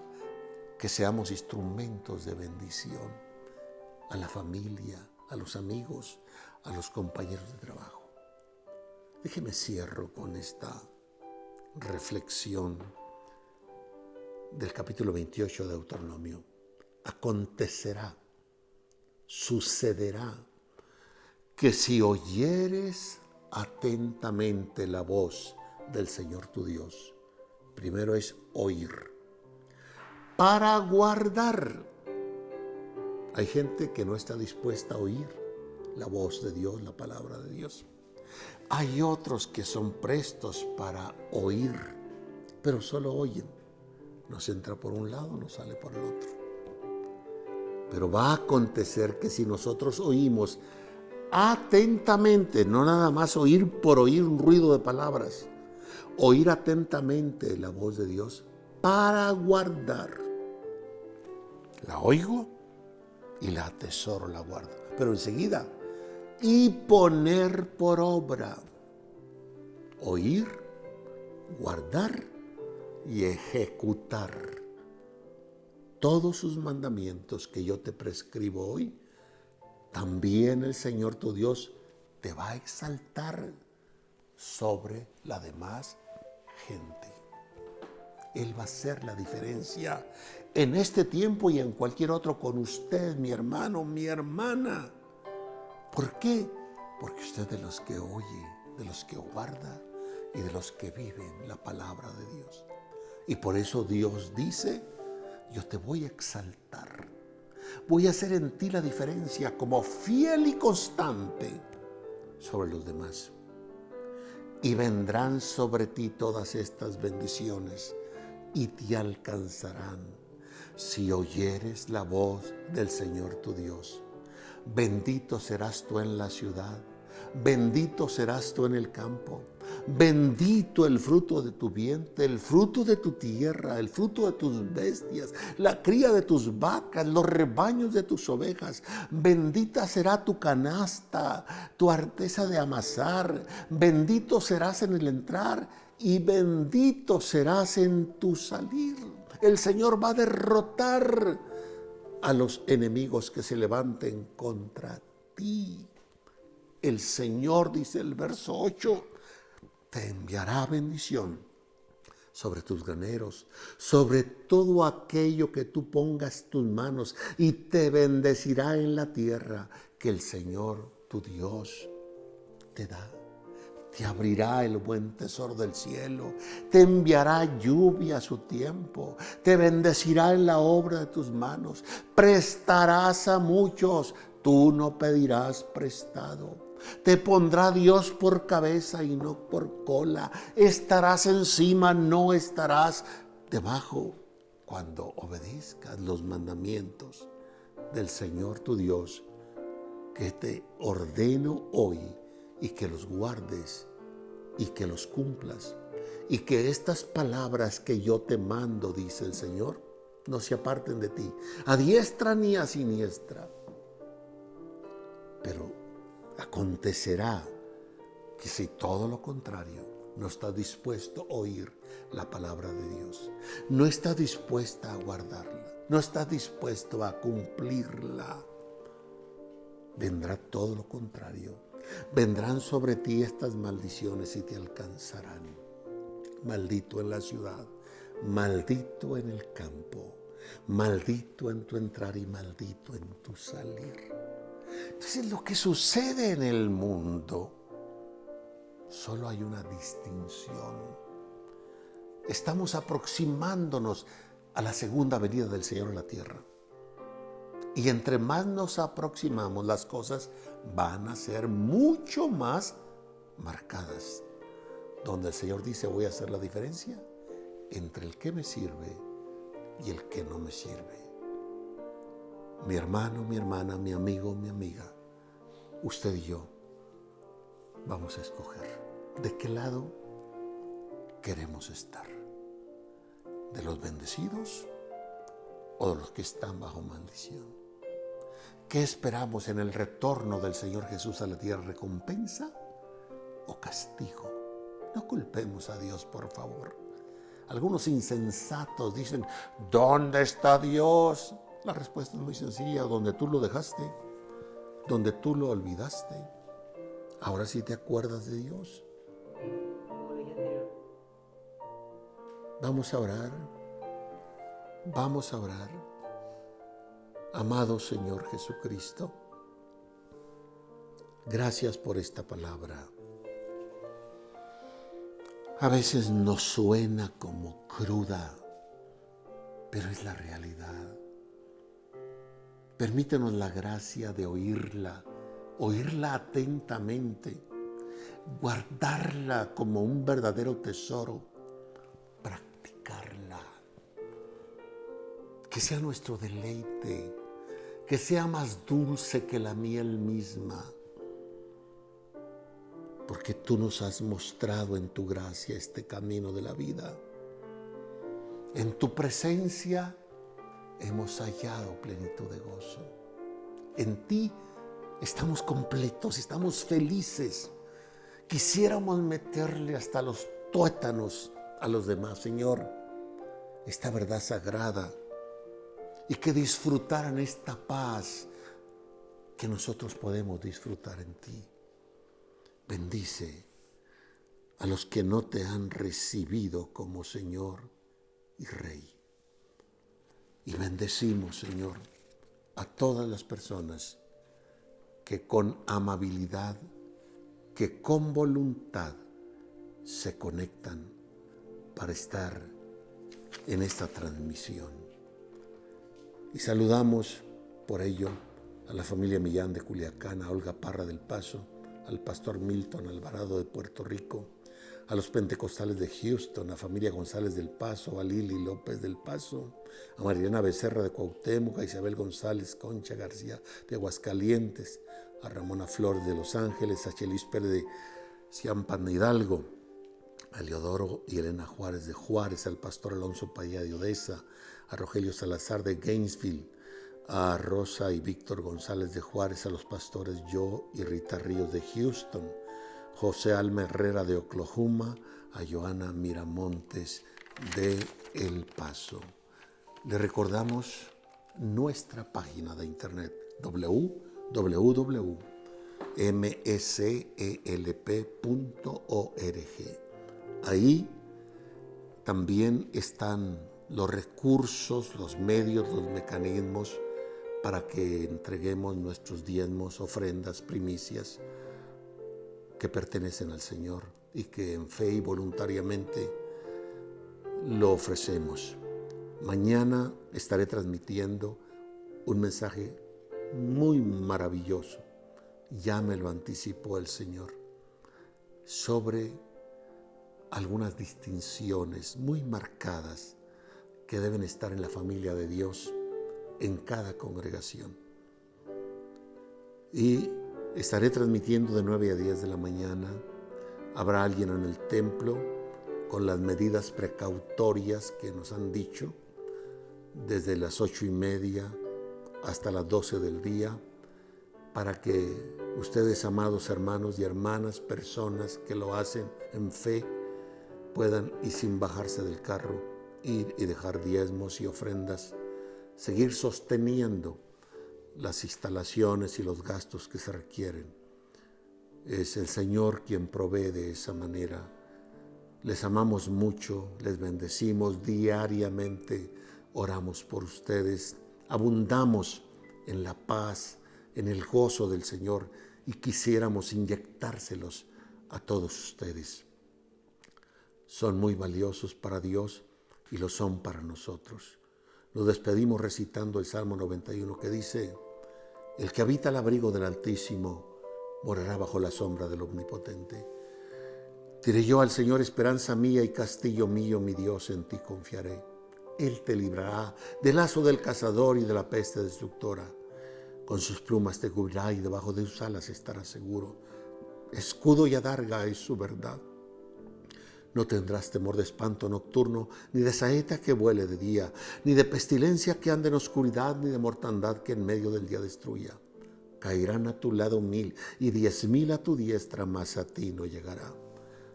Que seamos instrumentos de bendición a la familia, a los amigos, a los compañeros de trabajo. Déjeme cierro con esta reflexión del capítulo 28 de Deuteronomio. Acontecerá, sucederá, que si oyeres atentamente la voz del Señor tu Dios, primero es oír, para guardar. Hay gente que no está dispuesta a oír la voz de Dios, la palabra de Dios. Hay otros que son prestos para oír, pero solo oyen. Nos entra por un lado, nos sale por el otro. Pero va a acontecer que si nosotros oímos atentamente, no nada más oír por oír un ruido de palabras, oír atentamente la voz de Dios para guardar. La oigo y la atesoro, la guardo. Pero enseguida, y poner por obra. Oír, guardar y ejecutar todos sus mandamientos que yo te prescribo hoy. También el Señor tu Dios te va a exaltar sobre la demás gente. Él va a hacer la diferencia en este tiempo y en cualquier otro con usted, mi hermano, mi hermana. ¿Por qué? Porque usted es de los que oye, de los que guarda y de los que viven la palabra de Dios. Y por eso Dios dice, yo te voy a exaltar. Voy a hacer en ti la diferencia como fiel y constante sobre los demás. Y vendrán sobre ti todas estas bendiciones y te alcanzarán si oyeres la voz del Señor tu Dios. Bendito serás tú en la ciudad, bendito serás tú en el campo. Bendito el fruto de tu vientre, el fruto de tu tierra, el fruto de tus bestias, la cría de tus vacas, los rebaños de tus ovejas. Bendita será tu canasta, tu arteza de amasar. Bendito serás en el entrar y bendito serás en tu salir. El Señor va a derrotar a los enemigos que se levanten contra ti. El Señor, dice el verso 8, te enviará bendición sobre tus graneros, sobre todo aquello que tú pongas tus manos, y te bendecirá en la tierra que el Señor, tu Dios, te da. Te abrirá el buen tesoro del cielo, te enviará lluvia a su tiempo, te bendecirá en la obra de tus manos, prestarás a muchos, tú no pedirás prestado. Te pondrá Dios por cabeza y no por cola. Estarás encima, no estarás debajo. Cuando obedezcas los mandamientos del Señor tu Dios, que te ordeno hoy, y que los guardes y que los cumplas. Y que estas palabras que yo te mando, dice el Señor, no se aparten de ti, a diestra ni a siniestra. Pero acontecerá que si todo lo contrario, no estás dispuesto a oír la palabra de Dios, no estás dispuesta a guardarla, no estás dispuesto a cumplirla, vendrá todo lo contrario. Vendrán sobre ti estas maldiciones y te alcanzarán. Maldito en la ciudad, maldito en el campo, maldito en tu entrar y maldito en tu salir. Entonces, lo que sucede en el mundo, solo hay una distinción. Estamos aproximándonos a la segunda venida del Señor en la tierra. Y entre más nos aproximamos, las cosas van a ser mucho más marcadas. Donde el Señor dice, voy a hacer la diferencia entre el que me sirve y el que no me sirve. Mi hermano, mi hermana, mi amigo, mi amiga, usted y yo vamos a escoger de qué lado queremos estar. ¿De los bendecidos o de los que están bajo maldición? ¿Qué esperamos en el retorno del Señor Jesús a la tierra? ¿Recompensa o castigo? No culpemos a Dios, por favor. Algunos insensatos dicen, ¿dónde está Dios? La respuesta es muy sencilla, donde tú lo dejaste, donde tú lo olvidaste. Ahora sí te acuerdas de Dios. Vamos a orar. Vamos a orar. Amado Señor Jesucristo, gracias por esta palabra. A veces nos suena como cruda, pero es la realidad. Permítenos la gracia de oírla atentamente, guardarla como un verdadero tesoro, practicarla. Que sea nuestro deleite, que sea más dulce que la miel misma. Porque tú nos has mostrado en tu gracia este camino de la vida. En tu presencia hemos hallado plenitud de gozo. En ti estamos completos, estamos felices. Quisiéramos meterle hasta los tuétanos a los demás, Señor, esta verdad sagrada, y que disfrutaran esta paz que nosotros podemos disfrutar en ti. Bendice a los que no te han recibido como Señor y Rey. Y bendecimos, Señor, a todas las personas que con amabilidad, que con voluntad se conectan para estar en esta transmisión. Y saludamos por ello a la familia Millán de Culiacán, a Olga Parra del Paso, al pastor Milton Alvarado de Puerto Rico, a los pentecostales de Houston, a familia González del Paso, a Lili López del Paso, a Mariana Becerra de Cuauhtémoc, a Isabel González Concha García de Aguascalientes, a Ramona Flores de Los Ángeles, a Chelis Pérez de Ciampan de Hidalgo, a Leodoro y Elena Juárez de Juárez, al pastor Alonso Padilla de Odessa, a Rogelio Salazar de Gainesville, a Rosa y Víctor González de Juárez, a los pastores Joe y Rita Ríos de Houston, José Alma Herrera de Oklahoma, a Joana Miramontes de El Paso. Le recordamos nuestra página de internet www.mselp.org. Ahí también están los recursos, los medios, los mecanismos para que entreguemos nuestros diezmos, ofrendas, primicias que pertenecen al Señor y que en fe y voluntariamente lo ofrecemos. Mañana estaré transmitiendo un mensaje muy maravilloso, ya me lo anticipó el Señor, sobre algunas distinciones muy marcadas que deben estar en la familia de Dios en cada congregación. Y estaré transmitiendo de 9 a 10 de la mañana. Habrá alguien en el templo con las medidas precautorias que nos han dicho, desde las 8:30 hasta las 12 del día, para que ustedes, amados hermanos y hermanas, personas que lo hacen en fe, puedan, y sin bajarse del carro, ir y dejar diezmos y ofrendas, seguir sosteniendo las instalaciones y los gastos que se requieren. Es el Señor quien provee de esa manera. Les amamos mucho, les bendecimos diariamente, oramos por ustedes, abundamos en la paz, en el gozo del Señor, y quisiéramos inyectárselos a todos ustedes. Son muy valiosos para Dios y lo son para nosotros. Nos despedimos recitando el Salmo 91 que dice: el que habita el abrigo del Altísimo morará bajo la sombra del Omnipotente. Diré yo al Señor, esperanza mía y castillo mío, mi Dios, en ti confiaré. Él te librará del lazo del cazador y de la peste destructora. Con sus plumas te cubrirá y debajo de sus alas estarás seguro. Escudo y adarga es su verdad. No tendrás temor de espanto nocturno, ni de saeta que vuele de día, ni de pestilencia que ande en oscuridad, ni de mortandad que en medio del día destruya. Caerán a tu lado 1000 y 10,000 a tu diestra, mas a ti no llegará.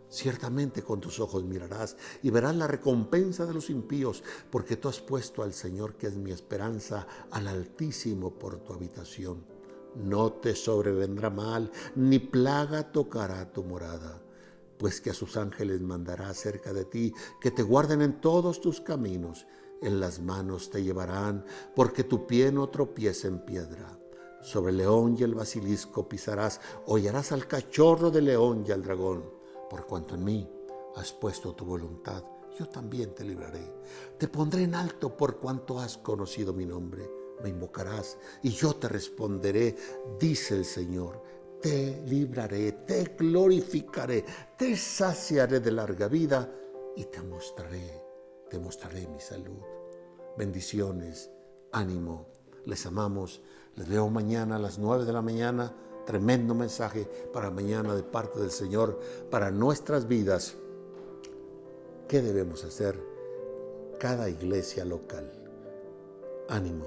Ciertamente con tus ojos mirarás y verás la recompensa de los impíos, porque tú has puesto al Señor, que es mi esperanza, al Altísimo por tu habitación. No te sobrevendrá mal, ni plaga tocará tu morada, pues que a sus ángeles mandará cerca de ti, que te guarden en todos tus caminos. En las manos te llevarán, porque tu pie no tropiece en piedra. Sobre el león y el basilisco pisarás, hollarás al cachorro del león y al dragón. Por cuanto en mí has puesto tu voluntad, yo también te libraré. Te pondré en alto por cuanto has conocido mi nombre. Me invocarás y yo te responderé, dice el Señor. Te libraré, te glorificaré, te saciaré de larga vida y te mostraré mi salud. Bendiciones, ánimo, les amamos. Les veo mañana a las 9 de la mañana. Tremendo mensaje para mañana de parte del Señor para nuestras vidas. ¿Qué debemos hacer? Cada iglesia local. Ánimo.